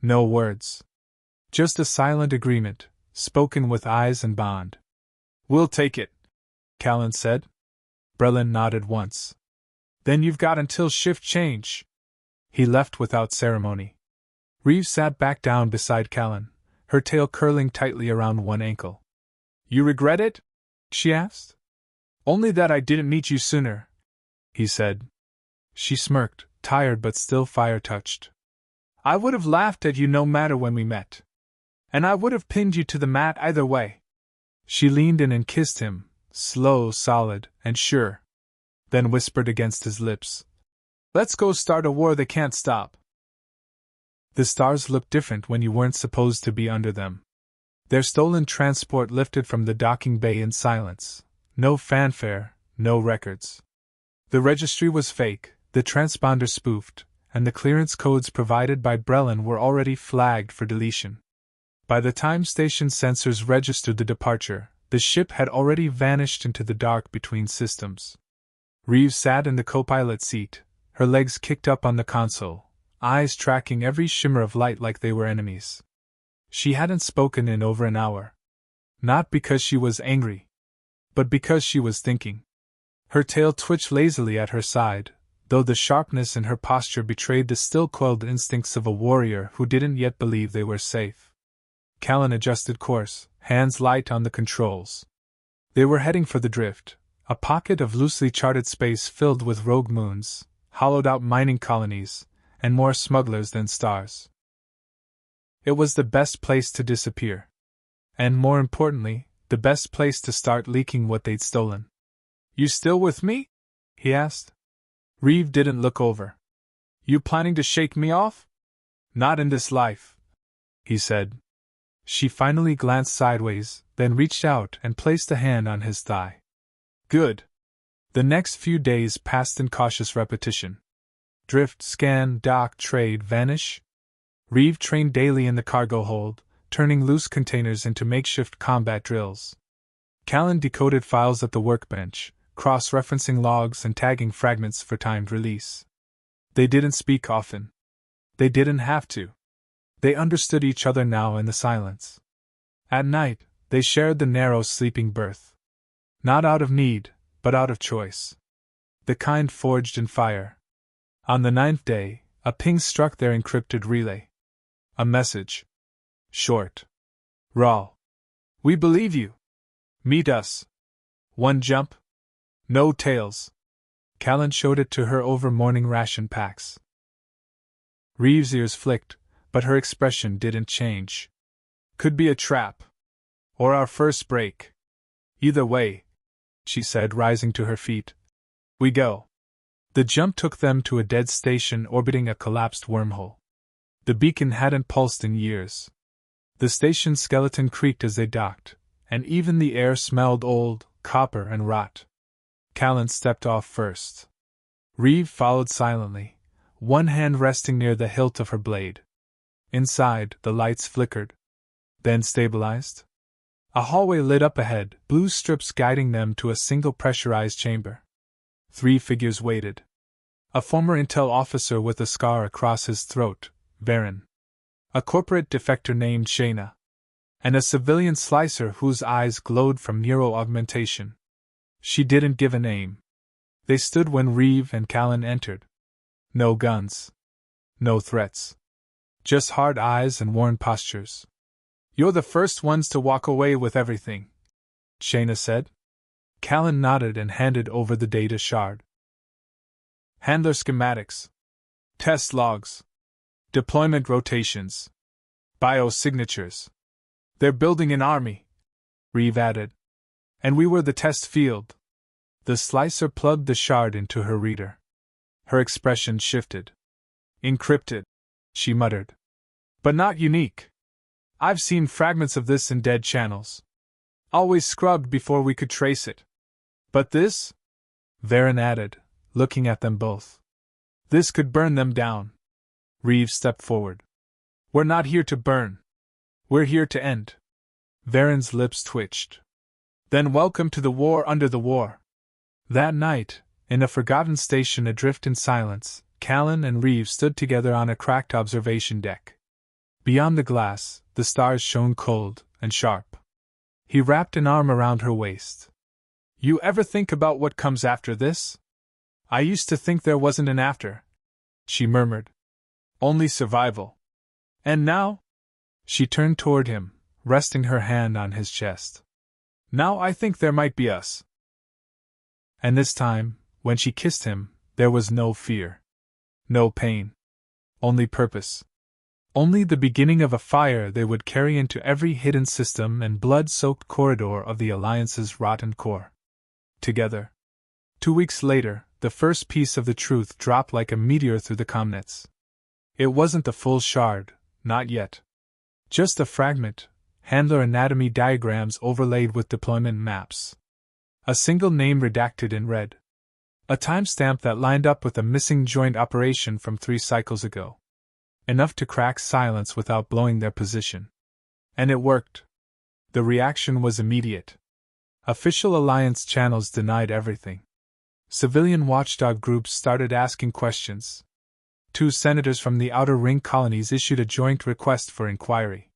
No words. Just a silent agreement, spoken with eyes and bond. We'll take it, Callan said. Breland nodded once. Then you've got until shift change. He left without ceremony. Reeve sat back down beside Callan, her tail curling tightly around one ankle. You regret it? She asked. Only that I didn't meet you sooner, he said. She smirked, tired but still fire-touched. I would have laughed at you no matter when we met. And I would have pinned you to the mat either way. She leaned in and kissed him, slow, solid, and sure. Then whispered against his lips. Let's go start a war they can't stop. The stars looked different when you weren't supposed to be under them. Their stolen transport lifted from the docking bay in silence. No fanfare, no records. The registry was fake, the transponder spoofed, and the clearance codes provided by Breland were already flagged for deletion. By the time station sensors registered the departure, the ship had already vanished into the dark between systems. Reeve sat in the co-pilot seat, her legs kicked up on the console, eyes tracking every shimmer of light like they were enemies. She hadn't spoken in over an hour. Not because she was angry, but because she was thinking. Her tail twitched lazily at her side, though the sharpness in her posture betrayed the still-coiled instincts of a warrior who didn't yet believe they were safe. Callan adjusted course, hands light on the controls. They were heading for the drift, a pocket of loosely charted space filled with rogue moons, hollowed-out mining colonies, and more smugglers than stars. It was the best place to disappear. And more importantly, the best place to start leaking what they'd stolen. You still with me? He asked. Reeve didn't look over. You planning to shake me off? Not in this life, he said. She finally glanced sideways, then reached out and placed a hand on his thigh. Good. The next few days passed in cautious repetition. Drift, scan, dock, trade, vanish. Reeve trained daily in the cargo hold, turning loose containers into makeshift combat drills. Callan decoded files at the workbench, cross-referencing logs and tagging fragments for timed release. They didn't speak often. They didn't have to. They understood each other now in the silence. At night, they shared the narrow sleeping berth. Not out of need, but out of choice. The kind forged in fire. On the 9th day, a ping struck their encrypted relay. A message. Short. Raw. We believe you. Meet us. One jump. No tails. Callan showed it to her over morning ration packs. Reeve's ears flicked, but her expression didn't change. Could be a trap. Or our first break. Either way, she said, rising to her feet. We go. The jump took them to a dead station orbiting a collapsed wormhole. The beacon hadn't pulsed in years. The station's skeleton creaked as they docked, and even the air smelled old, copper and rot. Callan stepped off first. Reeve followed silently, one hand resting near the hilt of her blade. Inside, the lights flickered. Then stabilized. A hallway lit up ahead, blue strips guiding them to a single pressurized chamber. 3 figures waited. A former intel officer with a scar across his throat, Varen. A corporate defector named Shayna. And a civilian slicer whose eyes glowed from neuro-augmentation. She didn't give a name. They stood when Reeve and Callan entered. No guns. No threats. Just hard eyes and worn postures. You're the first ones to walk away with everything, Shayna said. Callan nodded and handed over the data shard. Handler schematics. Test logs. Deployment rotations. Biosignatures. They're building an army, Reeve added. And we were the test field. The slicer plugged the shard into her reader. Her expression shifted. Encrypted, she muttered. But not unique. I've seen fragments of this in dead channels. Always scrubbed before we could trace it. But this? Varen added, looking at them both. This could burn them down. Reeve stepped forward. We're not here to burn. We're here to end. Varen's lips twitched. Then welcome to the war under the war. That night, in a forgotten station adrift in silence, Callan and Reeves stood together on a cracked observation deck. Beyond the glass, the stars shone cold and sharp. He wrapped an arm around her waist. You ever think about what comes after this? I used to think there wasn't an after, she murmured. Only survival. And now? She turned toward him, resting her hand on his chest. Now I think there might be us. And this time, when she kissed him, there was no fear. No pain. Only purpose. Only the beginning of a fire they would carry into every hidden system and blood-soaked corridor of the Alliance's rotten core. Together. 2 weeks later, the first piece of the truth dropped like a meteor through the comnets. It wasn't the full shard, not yet. Just a fragment, handler anatomy diagrams overlaid with deployment maps. A single name redacted in red. A timestamp that lined up with a missing joint operation from 3 cycles ago. Enough to crack silence without blowing their position. And it worked. The reaction was immediate. Official Alliance channels denied everything. Civilian watchdog groups started asking questions. 2 senators from the Outer Ring colonies issued a joint request for inquiry.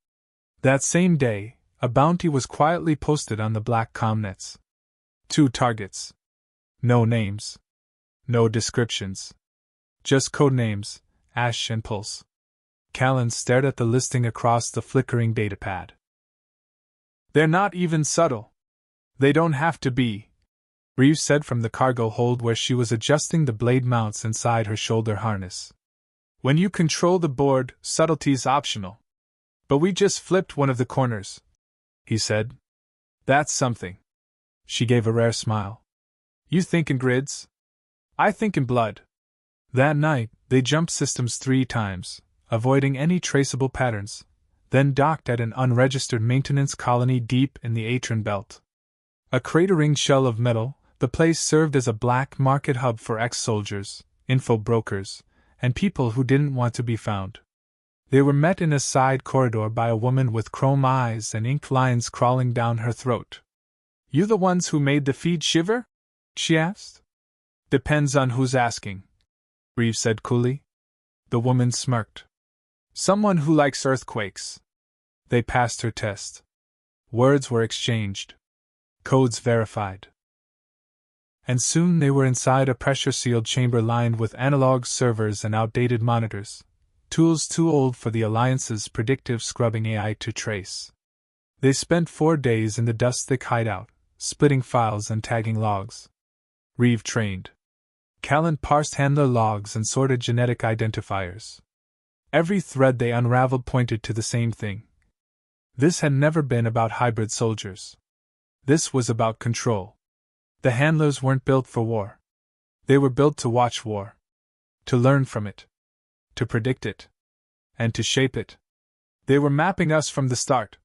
That same day, a bounty was quietly posted on the black comnets. 2 targets. No names. No descriptions. Just code names, Ash and Pulse. Callan stared at the listing across the flickering datapad. They're not even subtle. They don't have to be, Reeves said from the cargo hold where she was adjusting the blade mounts inside her shoulder harness. When you control the board, subtlety's optional. But we just flipped one of the corners, he said. That's something. She gave a rare smile. You think in grids? I think in blood. That night, they jumped systems 3 times, avoiding any traceable patterns, then docked at an unregistered maintenance colony deep in the Atron belt. A cratering shell of metal, the place served as a black market hub for ex-soldiers, info brokers, and people who didn't want to be found. They were met in a side corridor by a woman with chrome eyes and ink lines crawling down her throat. You the ones who made the feed shiver? She asked. Depends on who's asking, Reeves said coolly. The woman smirked. Someone who likes earthquakes. They passed her test. Words were exchanged. Codes verified. And soon they were inside a pressure-sealed chamber lined with analog servers and outdated monitors, tools too old for the Alliance's predictive scrubbing AI to trace. They spent 4 days in the dust-thick hideout, splitting files and tagging logs. Reeve trained. Callan parsed handler logs and sorted genetic identifiers. Every thread they unraveled pointed to the same thing. This had never been about hybrid soldiers. This was about control. The handlers weren't built for war. They were built to watch war. To learn from it. To predict it. And to shape it. They were mapping us from the start,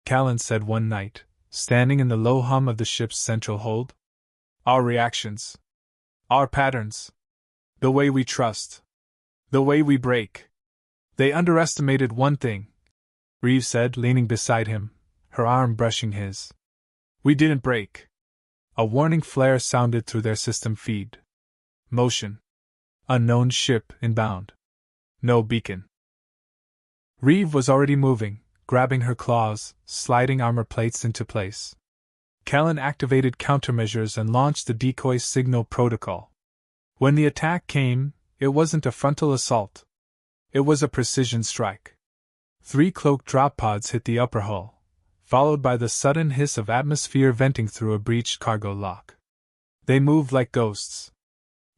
Callan said one night, standing in the low hum of the ship's central hold. Our reactions. Our patterns. The way we trust. The way we break. They underestimated one thing, Reeves said, leaning beside him, her arm brushing his. We didn't break. A warning flare sounded through their system feed. Motion. Unknown ship inbound. No beacon. Reeve was already moving, grabbing her claws, sliding armor plates into place. Callan activated countermeasures and launched the decoy signal protocol. When the attack came, it wasn't a frontal assault. It was a precision strike. 3 cloaked drop pods hit the upper hull, followed by the sudden hiss of atmosphere venting through a breached cargo lock. They moved like ghosts.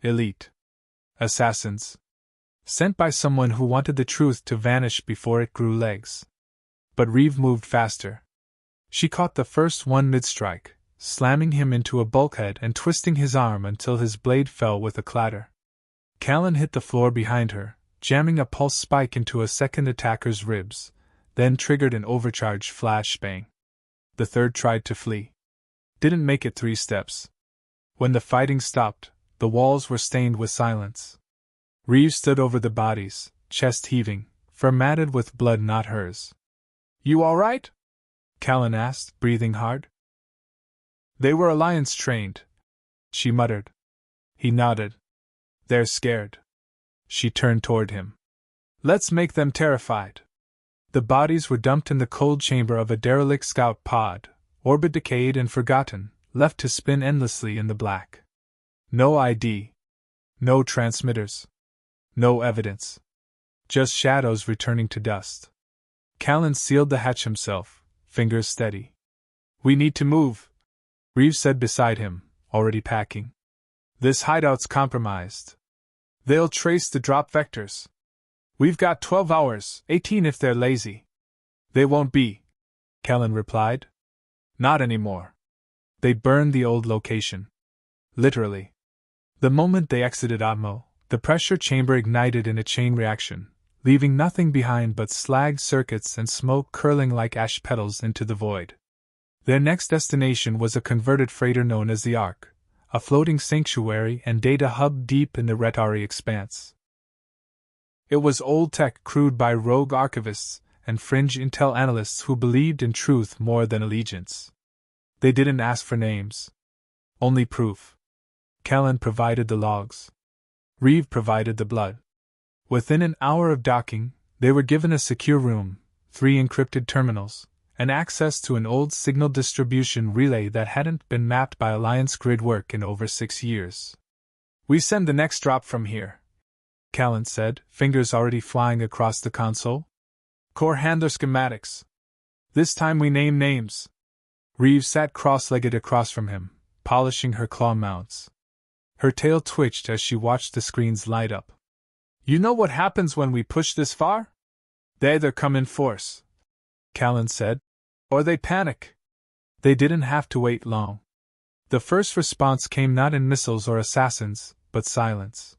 Elite. Assassins. Sent by someone who wanted the truth to vanish before it grew legs. But Reeve moved faster. She caught the first one mid-strike, slamming him into a bulkhead and twisting his arm until his blade fell with a clatter. Callan hit the floor behind her, jamming a pulse spike into a second attacker's ribs, then triggered an overcharged flashbang. The third tried to flee. Didn't make it 3 steps. When the fighting stopped, the walls were stained with silence. Reeve stood over the bodies, chest heaving, fur matted with blood not hers. You all right? Callan asked, breathing hard. They were Alliance trained, she muttered. He nodded. They're scared. She turned toward him. Let's make them terrified. The bodies were dumped in the cold chamber of a derelict scout pod, orbit decayed and forgotten, left to spin endlessly in the black. No ID. No transmitters. No evidence. Just shadows returning to dust. Callan sealed the hatch himself, fingers steady. We need to move, Reeves said beside him, already packing. This hideout's compromised. They'll trace the drop vectors. We've got 12 hours, 18 if they're lazy. They won't be, Callan replied. Not anymore. They burned the old location. Literally. The moment they exited Atmo, the pressure chamber ignited in a chain reaction, leaving nothing behind but slagged circuits and smoke curling like ash petals into the void. Their next destination was a converted freighter known as the Ark, a floating sanctuary and data hub deep in the Retari expanse. It was old tech crewed by rogue archivists and fringe intel analysts who believed in truth more than allegiance. They didn't ask for names. Only proof. Callan provided the logs. Reeve provided the blood. Within an hour of docking, they were given a secure room, 3 encrypted terminals, and access to an old signal distribution relay that hadn't been mapped by Alliance grid work in over 6 years. We send the next drop from here, Callan said, fingers already flying across the console. Core handler schematics. This time we name names. Reeve sat cross-legged across from him, polishing her claw mounts. Her tail twitched as she watched the screens light up. You know what happens when we push this far? They either come in force, Callan said, or they panic. They didn't have to wait long. The first response came not in missiles or assassins, but silence.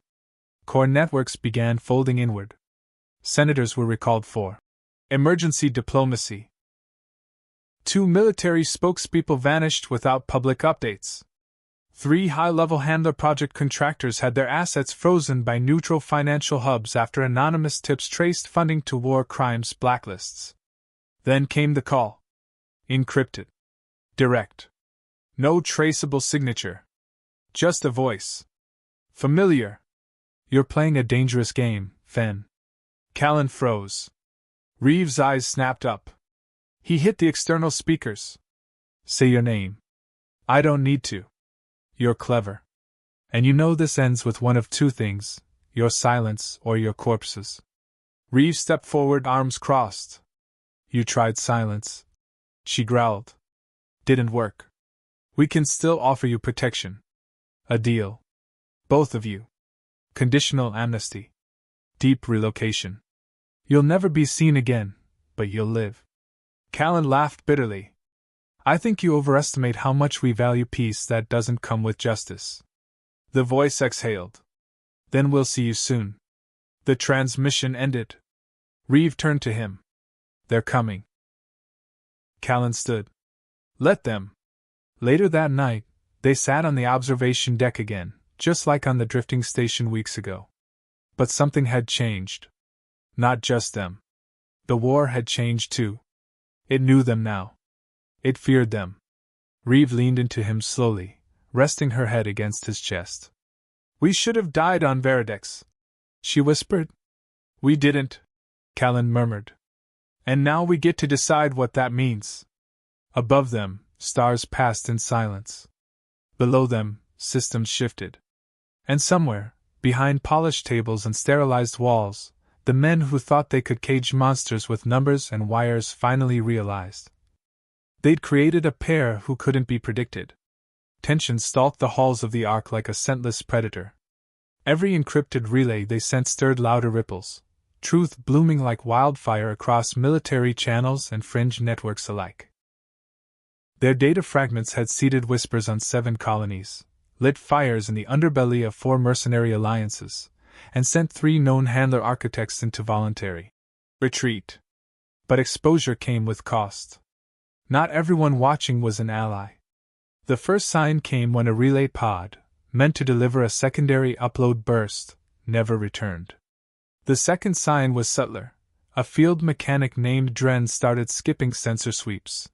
Core networks began folding inward. Senators were recalled for emergency diplomacy. 2 military spokespeople vanished without public updates. 3 high-level handler project contractors had their assets frozen by neutral financial hubs after anonymous tips traced funding to war crimes blacklists. Then came the call. Encrypted. Direct. No traceable signature. Just a voice. Familiar. You're playing a dangerous game, Fen. Callan froze. Reeves' eyes snapped up. He hit the external speakers. Say your name. I don't need to. You're clever. And you know this ends with one of 2 things, your silence or your corpses. Reeves stepped forward, arms crossed. You tried silence. She growled. Didn't work. We can still offer you protection. A deal. Both of you. Conditional amnesty. Deep relocation. You'll never be seen again, but you'll live. Callan laughed bitterly. I think you overestimate how much we value peace that doesn't come with justice. The voice exhaled. Then we'll see you soon. The transmission ended. Reeve turned to him. They're coming. Callan stood. Let them. Later that night, they sat on the observation deck again, just like on the drifting station weeks ago. But something had changed. Not just them. The war had changed too. It knew them now. It feared them. Reeve leaned into him slowly, resting her head against his chest. We should have died on Veridex, she whispered. We didn't, Callan murmured. And now we get to decide what that means. Above them, stars passed in silence. Below them, systems shifted. And somewhere, behind polished tables and sterilized walls, the men who thought they could cage monsters with numbers and wires finally realized. They'd created a pair who couldn't be predicted. Tension stalked the halls of the Ark like a scentless predator. Every encrypted relay they sent stirred louder ripples, truth blooming like wildfire across military channels and fringe networks alike. Their data fragments had seeded whispers on 7 colonies, lit fires in the underbelly of 4 mercenary alliances, and sent 3 known handler architects into voluntary retreat. But exposure came with cost. Not everyone watching was an ally. The first sign came when a relay pod, meant to deliver a secondary upload burst, never returned. The second sign was subtler, a field mechanic named Dren started skipping sensor sweeps.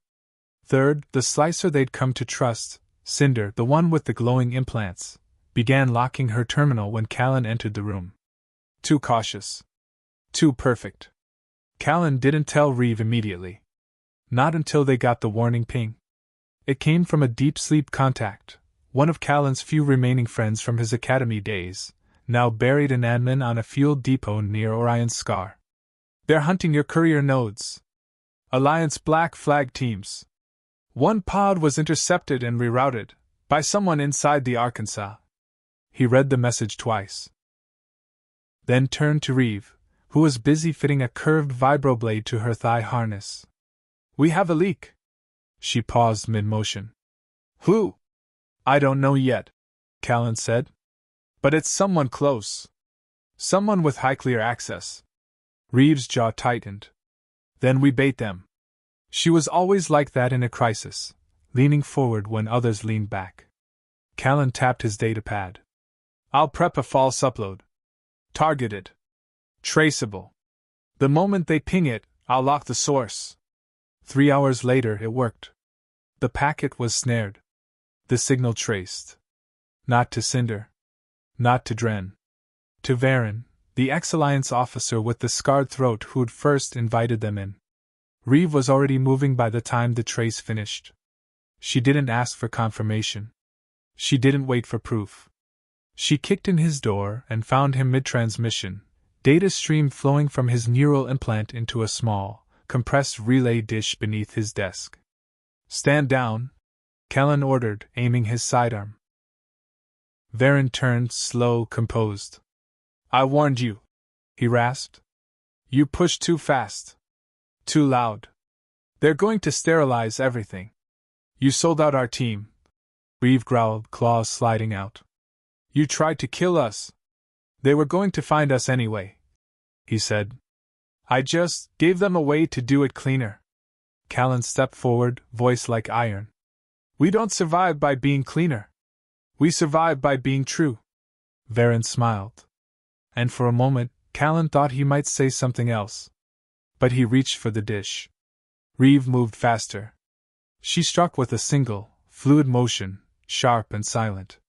Third, the slicer they'd come to trust, Cinder, the one with the glowing implants, began locking her terminal when Callan entered the room. Too cautious. Too perfect. Callan didn't tell Reeve immediately. Not until they got the warning ping. It came from a deep sleep contact, one of Callan's few remaining friends from his academy days, now buried in admin on a fuel depot near Orion's Scar. They're hunting your courier nodes. Alliance Black Flag teams. One pod was intercepted and rerouted by someone inside the Arkansas. He read the message twice. Then turned to Reeve, who was busy fitting a curved vibroblade to her thigh harness. We have a leak. She paused mid-motion. Who? I don't know yet, Callan said. But it's someone close. Someone with high clear access. Reeve's jaw tightened. Then we bait them. She was always like that in a crisis, leaning forward when others leaned back. Callan tapped his datapad. I'll prep a false upload. Targeted. Traceable. The moment they ping it, I'll lock the source. 3 hours later it worked. The packet was snared. The signal traced. Not to Cinder. Not to Dren. To Varen, the ex-Alliance officer with the scarred throat who'd first invited them in. Reeve was already moving by the time the trace finished. She didn't ask for confirmation. She didn't wait for proof. She kicked in his door and found him mid-transmission, data stream flowing from his neural implant into a small, compressed relay dish beneath his desk. Stand down, Callan ordered, aiming his sidearm. Varen turned, slow, composed. I warned you, he rasped. You pushed too fast. Too loud. They're going to sterilize everything. You sold out our team. Reeve growled, claws sliding out. You tried to kill us. They were going to find us anyway, he said. I just gave them a way to do it cleaner. Callan stepped forward, voice like iron. We don't survive by being cleaner. We survive by being true. Varen smiled. And for a moment, Callan thought he might say something else. But he reached for the dish. Reeve moved faster. She struck with a single, fluid motion, sharp and silent.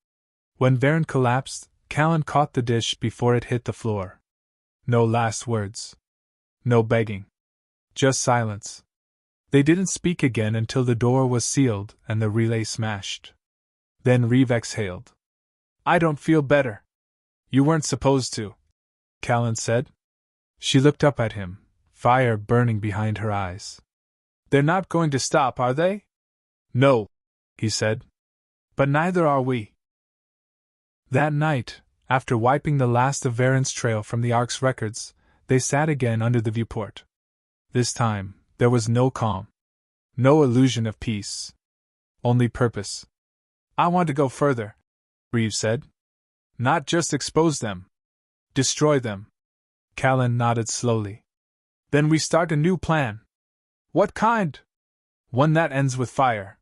When Varen collapsed, Callan caught the dish before it hit the floor. No last words. No begging. Just silence. They didn't speak again until the door was sealed and the relay smashed. Then Reeve exhaled. I don't feel better. You weren't supposed to, Callan said. She looked up at him, fire burning behind her eyes. They're not going to stop, are they? No, he said. But neither are we. That night, after wiping the last of Varen's trail from the Ark's records, they sat again under the viewport. This time, there was no calm. No illusion of peace. Only purpose. I want to go further, Reeve said. Not just expose them. Destroy them. Callan nodded slowly. Then we start a new plan. What kind? One that ends with fire.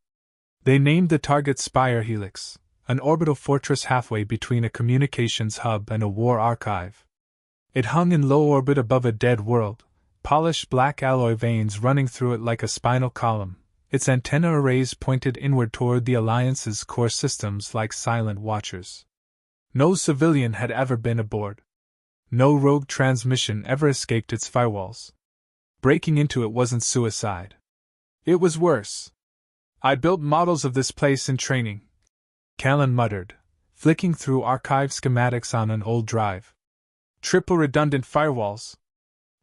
They named the target Spire Helix, an orbital fortress halfway between a communications hub and a war archive. It hung in low orbit above a dead world, polished black alloy veins running through it like a spinal column, its antenna arrays pointed inward toward the Alliance's core systems like silent watchers. No civilian had ever been aboard. No rogue transmission ever escaped its firewalls. Breaking into it wasn't suicide. It was worse. I built models of this place in training, Callan muttered, flicking through archive schematics on an old drive. Triple redundant firewalls.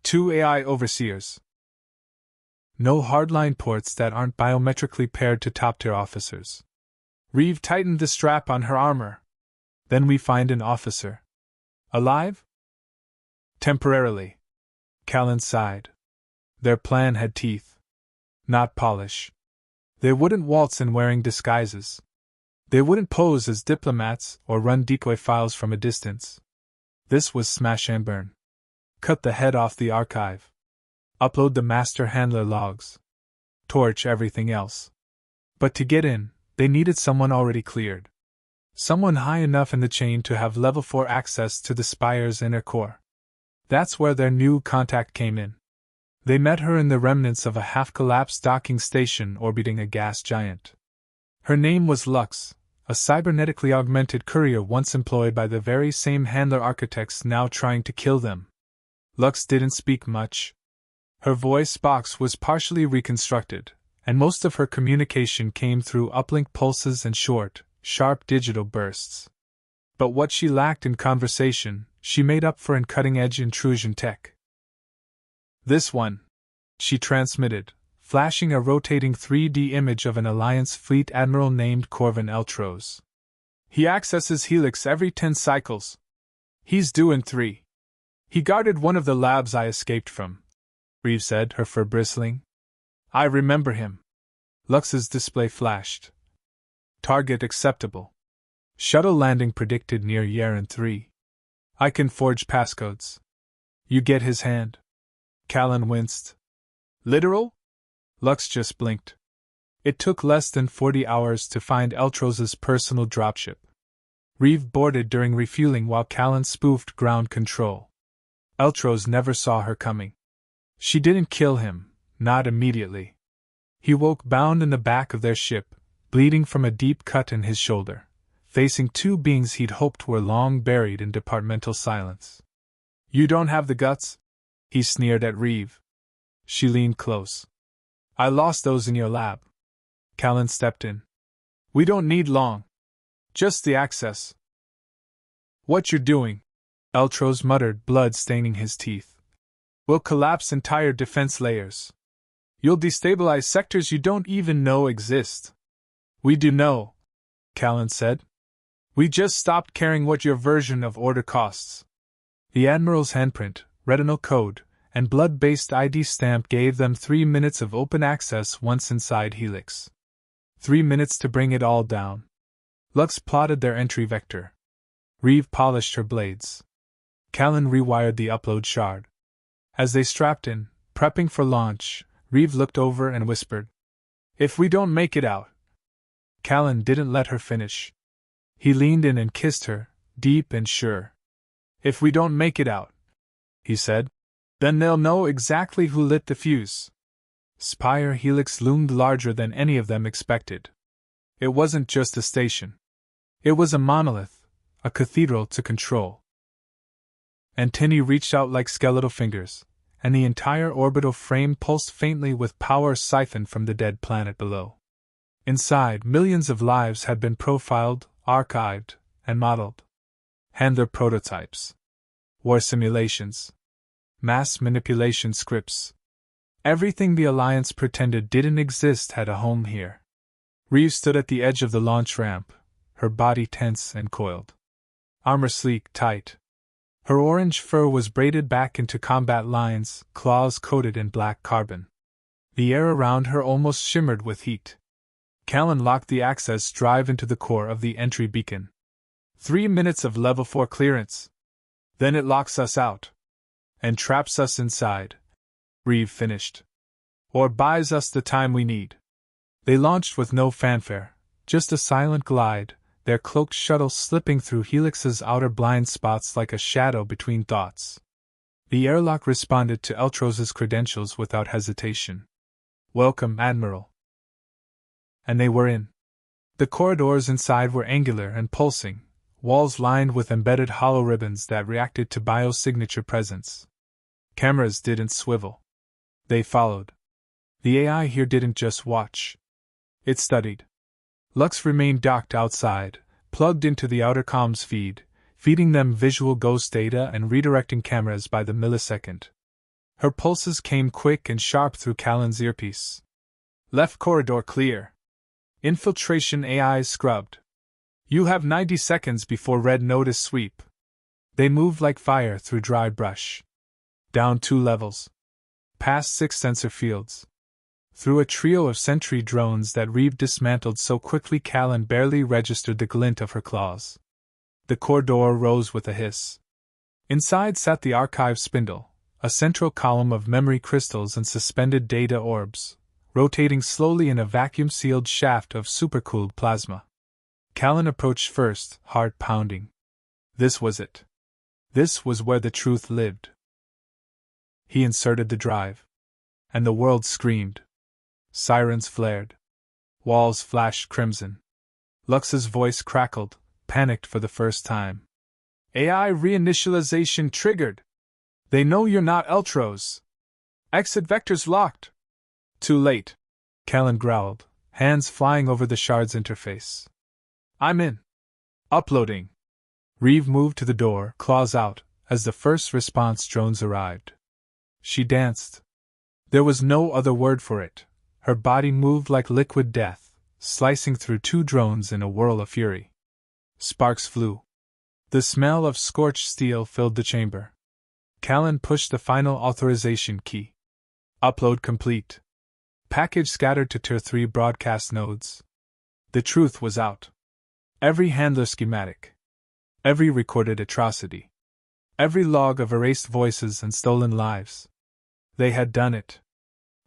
2 AI overseers. No hardline ports that aren't biometrically paired to top-tier officers. Reeve tightened the strap on her armor. Then we find an officer. Alive? Temporarily. Callan sighed. Their plan had teeth. Not polish. They wouldn't waltz in wearing disguises. They wouldn't pose as diplomats or run decoy files from a distance. This was smash and burn. Cut the head off the archive. Upload the master handler logs. Torch everything else. But to get in, they needed someone already cleared. Someone high enough in the chain to have level 4 access to the Spire's inner core. That's where their new contact came in. They met her in the remnants of a half-collapsed docking station orbiting a gas giant. Her name was Lux, a cybernetically augmented courier once employed by the very same handler architects now trying to kill them. Lux didn't speak much. Her voice box was partially reconstructed, and most of her communication came through uplink pulses and short, sharp digital bursts. But what she lacked in conversation, she made up for in cutting-edge intrusion tech. "This one," she transmitted, flashing a rotating 3D image of an Alliance fleet admiral named Corvin Eltros. "He accesses Helix every 10 cycles. He's due in 3. He guarded one of the labs I escaped from," Reeve said, her fur bristling. "I remember him." Lux's display flashed. "Target acceptable. Shuttle landing predicted near Yaren 3. I can forge passcodes. You get his hand?" Callan winced. "Literal?" Lux just blinked. It took less than 40 hours to find Eltros's personal dropship. Reeve boarded during refueling while Callan spoofed ground control. Eltros never saw her coming. She didn't kill him, not immediately. He woke bound in the back of their ship, bleeding from a deep cut in his shoulder, facing two beings he'd hoped were long buried in departmental silence. "You don't have the guts?" he sneered at Reeve. She leaned close. "I lost those in your lab." Callan stepped in. "We don't need long. Just the access." "What you're doing," Eltros muttered, blood staining his teeth, "will collapse entire defense layers. You'll destabilize sectors you don't even know exist." "We do know," Callan said. "We just stopped caring what your version of order costs." The Admiral's handprint, retinal code, and blood-based ID stamp gave them 3 minutes of open access once inside Helix. 3 minutes to bring it all down. Lux plotted their entry vector. Reeve polished her blades. Callan rewired the upload shard. As they strapped in, prepping for launch, Reeve looked over and whispered, "If we don't make it out." Callan didn't let her finish. He leaned in and kissed her, deep and sure. "If we don't make it out," he said, "then they'll know exactly who lit the fuse." Spire Helix loomed larger than any of them expected. It wasn't just a station. It was a monolith, a cathedral to control. Antennae reached out like skeletal fingers, and the entire orbital frame pulsed faintly with power siphoned from the dead planet below. Inside, millions of lives had been profiled, archived, and modeled. Handler prototypes. War simulations. Mass manipulation scripts. Everything the Alliance pretended didn't exist had a home here. Reeve stood at the edge of the launch ramp, her body tense and coiled. Armor sleek, tight. Her orange fur was braided back into combat lines, claws coated in black carbon. The air around her almost shimmered with heat. Callan locked the access drive into the core of the entry beacon. 3 minutes of level 4 clearance. Then it locks us out. And traps us inside, Reeve finished. Or buys us the time we need. They launched with no fanfare, just a silent glide, their cloaked shuttle slipping through Helix's outer blind spots like a shadow between thoughts. The airlock responded to Eltros's credentials without hesitation. "Welcome, Admiral." And they were in. The corridors inside were angular and pulsing, walls lined with embedded hollow ribbons that reacted to biosignature presence. Cameras didn't swivel. They followed. The AI here didn't just watch. It studied. Lux remained docked outside, plugged into the outer comms feed, feeding them visual ghost data and redirecting cameras by the millisecond. Her pulses came quick and sharp through Callan's earpiece. "Left corridor clear. Infiltration AI scrubbed. You have 90 seconds before red notice sweep." They moved like fire through dry brush. Down 2 levels. Past 6 sensor fields. Through a trio of sentry drones that Reeve dismantled so quickly Callan barely registered the glint of her claws. The corridor rose with a hiss. Inside sat the archive spindle, a central column of memory crystals and suspended data orbs, rotating slowly in a vacuum-sealed shaft of supercooled plasma. Callan approached first, heart pounding. This was it. This was where the truth lived. He inserted the drive. and the world screamed. Sirens flared. Walls flashed crimson. Lux's voice crackled, panicked for the first time. AI reinitialization triggered. They know you're not Ultros. Exit vectors locked. Too late, Callan growled, hands flying over the shard's interface. I'm in. Uploading. Reeve moved to the door, claws out, as the first response drones arrived. She danced. There was no other word for it. Her body moved like liquid death, slicing through two drones in a whirl of fury. Sparks flew. The smell of scorched steel filled the chamber. Callan pushed the final authorization key. Upload complete. Package scattered to Tier 3 broadcast nodes. The truth was out. Every handler schematic. Every recorded atrocity. Every log of erased voices and stolen lives. They had done it.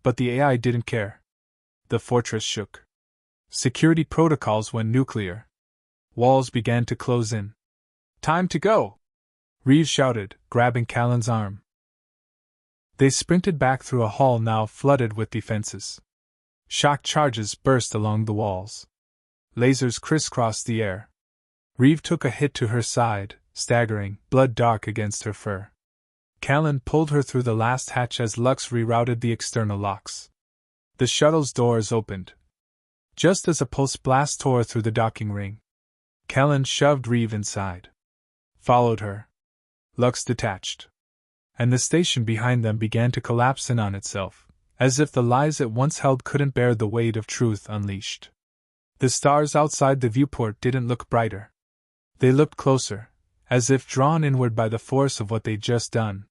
But the AI didn't care. The fortress shook. Security protocols went nuclear. Walls began to close in. Time to go! Reeves shouted, grabbing Callan's arm. They sprinted back through a hall now flooded with defenses. Shock charges burst along the walls. Lasers crisscrossed the air. Reeve took a hit to her side, staggering, blood dark against her fur. Callan pulled her through the last hatch as Lux rerouted the external locks. The shuttle's doors opened. Just as a pulse blast tore through the docking ring, Callan shoved Reeve inside. Followed her. Lux detached. And the station behind them began to collapse in on itself, as if the lies it once held couldn't bear the weight of truth unleashed. The stars outside the viewport didn't look brighter. They looked closer, as if drawn inward by the force of what they'd just done.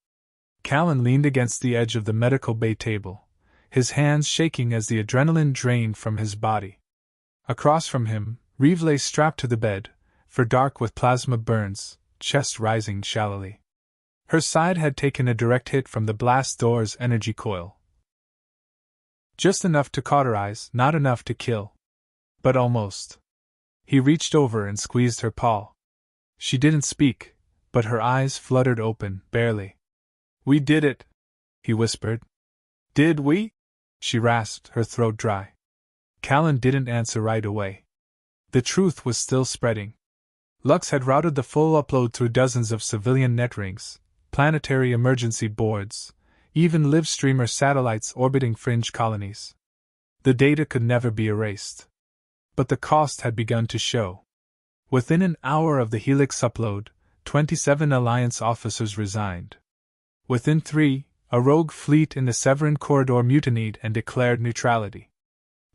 Callan leaned against the edge of the medical bay table, his hands shaking as the adrenaline drained from his body. Across from him, Reeve lay strapped to the bed, fur dark with plasma burns, chest rising shallowly. Her side had taken a direct hit from the blast door's energy coil. Just enough to cauterize, not enough to kill. But almost. He reached over and squeezed her paw. She didn't speak, but her eyes fluttered open, barely. We did it, he whispered. Did we? She rasped, her throat dry. Callan didn't answer right away. The truth was still spreading. Lux had routed the full upload through dozens of civilian net rings, planetary emergency boards, even live streamer satellites orbiting fringe colonies. The data could never be erased. But the cost had begun to show. Within an hour of the Helix upload, 27 Alliance officers resigned. Within 3, a rogue fleet in the Severin Corridor mutinied and declared neutrality.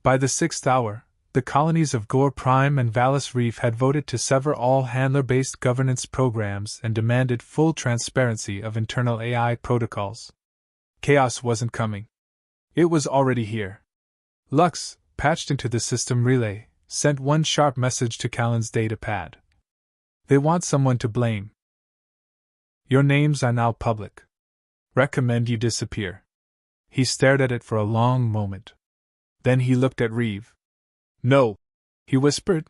By the 6th hour, the colonies of Gore Prime and Vallis Reef had voted to sever all handler-based governance programs and demanded full transparency of internal AI protocols. Chaos wasn't coming. It was already here. Lux, patched into the system relay, sent one sharp message to Callan's data pad. They want someone to blame. Your names are now public. Recommend you disappear. He stared at it for a long moment. Then he looked at Reeve. No, he whispered.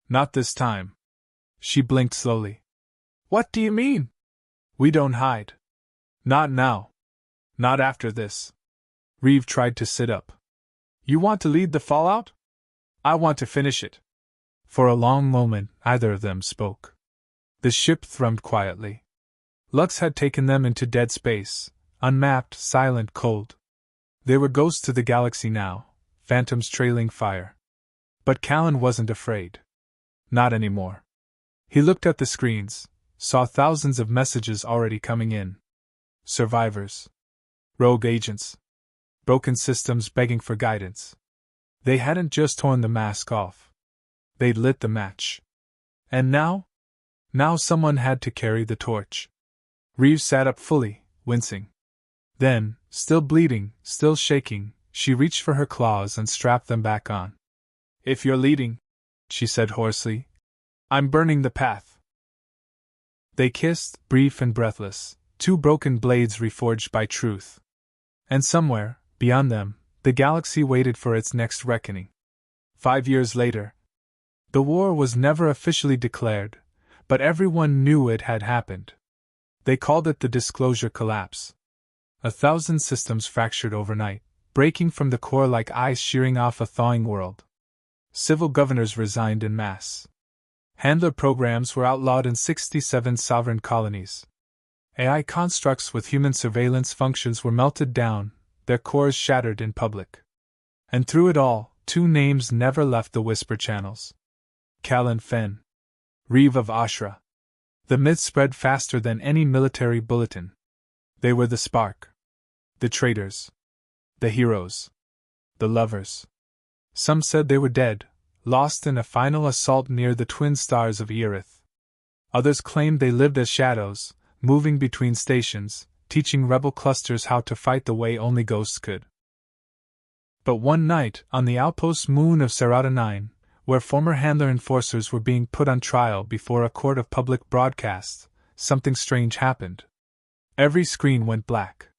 Not this time. She blinked slowly. What do you mean? We don't hide. Not now. Not after this. Reeve tried to sit up. You want to lead the fallout? I want to finish it. For a long moment, neither of them spoke. The ship thrummed quietly. Lux had taken them into dead space, unmapped, silent, cold. They were ghosts to the galaxy now, phantoms trailing fire. But Callan wasn't afraid. Not anymore. He looked at the screens, saw thousands of messages already coming in. Survivors. Rogue agents. Broken systems begging for guidance. They hadn't just torn the mask off. They'd lit the match. And now? Now someone had to carry the torch. Reeves sat up fully, wincing. Then, still bleeding, still shaking, she reached for her claws and strapped them back on. If you're leading, she said hoarsely, I'm burning the path. They kissed, brief and breathless, two broken blades reforged by truth. And somewhere, beyond them, the galaxy waited for its next reckoning. 5 years later. The war was never officially declared, but everyone knew it had happened. They called it the Disclosure Collapse. 1,000 systems fractured overnight, breaking from the core like ice shearing off a thawing world. Civil governors resigned en masse. Handler programs were outlawed in 67 sovereign colonies. AI constructs with human surveillance functions were melted down, their cores shattered in public. And through it all, two names never left the whisper channels. Callan Fen. Reeve of Ashra. The myth spread faster than any military bulletin. They were the spark. The traitors. The heroes. The lovers. Some said they were dead, lost in a final assault near the twin stars of Earith. Others claimed they lived as shadows, moving between stations, teaching rebel clusters how to fight the way only ghosts could. But one night, on the outpost moon of Serata 9, where former Handler enforcers were being put on trial before a court of public broadcast, something strange happened. Every screen went black.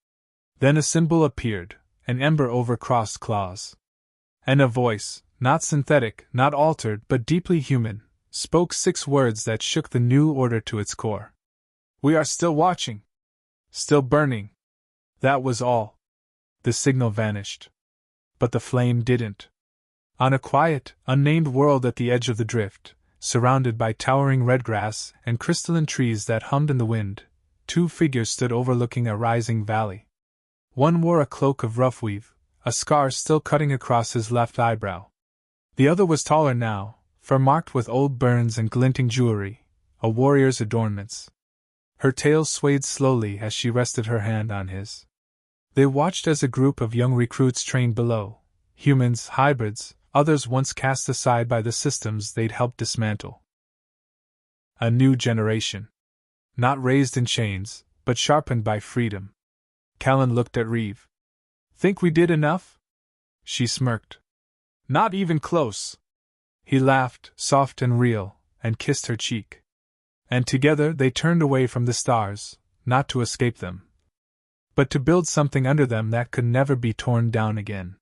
Then a symbol appeared, an ember over crossed claws. And a voice, not synthetic, not altered, but deeply human, spoke 6 words that shook the new order to its core. "We are still watching. Still burning." That was all. The signal vanished. But the flame didn't. On a quiet, unnamed world at the edge of the drift, surrounded by towering redgrass and crystalline trees that hummed in the wind, 2 figures stood overlooking a rising valley. One wore a cloak of rough weave, a scar still cutting across his left eyebrow. The other was taller now, fur marked with old burns and glinting jewelry, a warrior's adornments. Her tail swayed slowly as she rested her hand on his. They watched as a group of young recruits trained below, humans, hybrids, others once cast aside by the systems they'd helped dismantle. A new generation. Not raised in chains, but sharpened by freedom. Callan looked at Reeve. "Think we did enough?" She smirked. "Not even close." He laughed, soft and real, and kissed her cheek. And together they turned away from the stars, not to escape them, but to build something under them that could never be torn down again.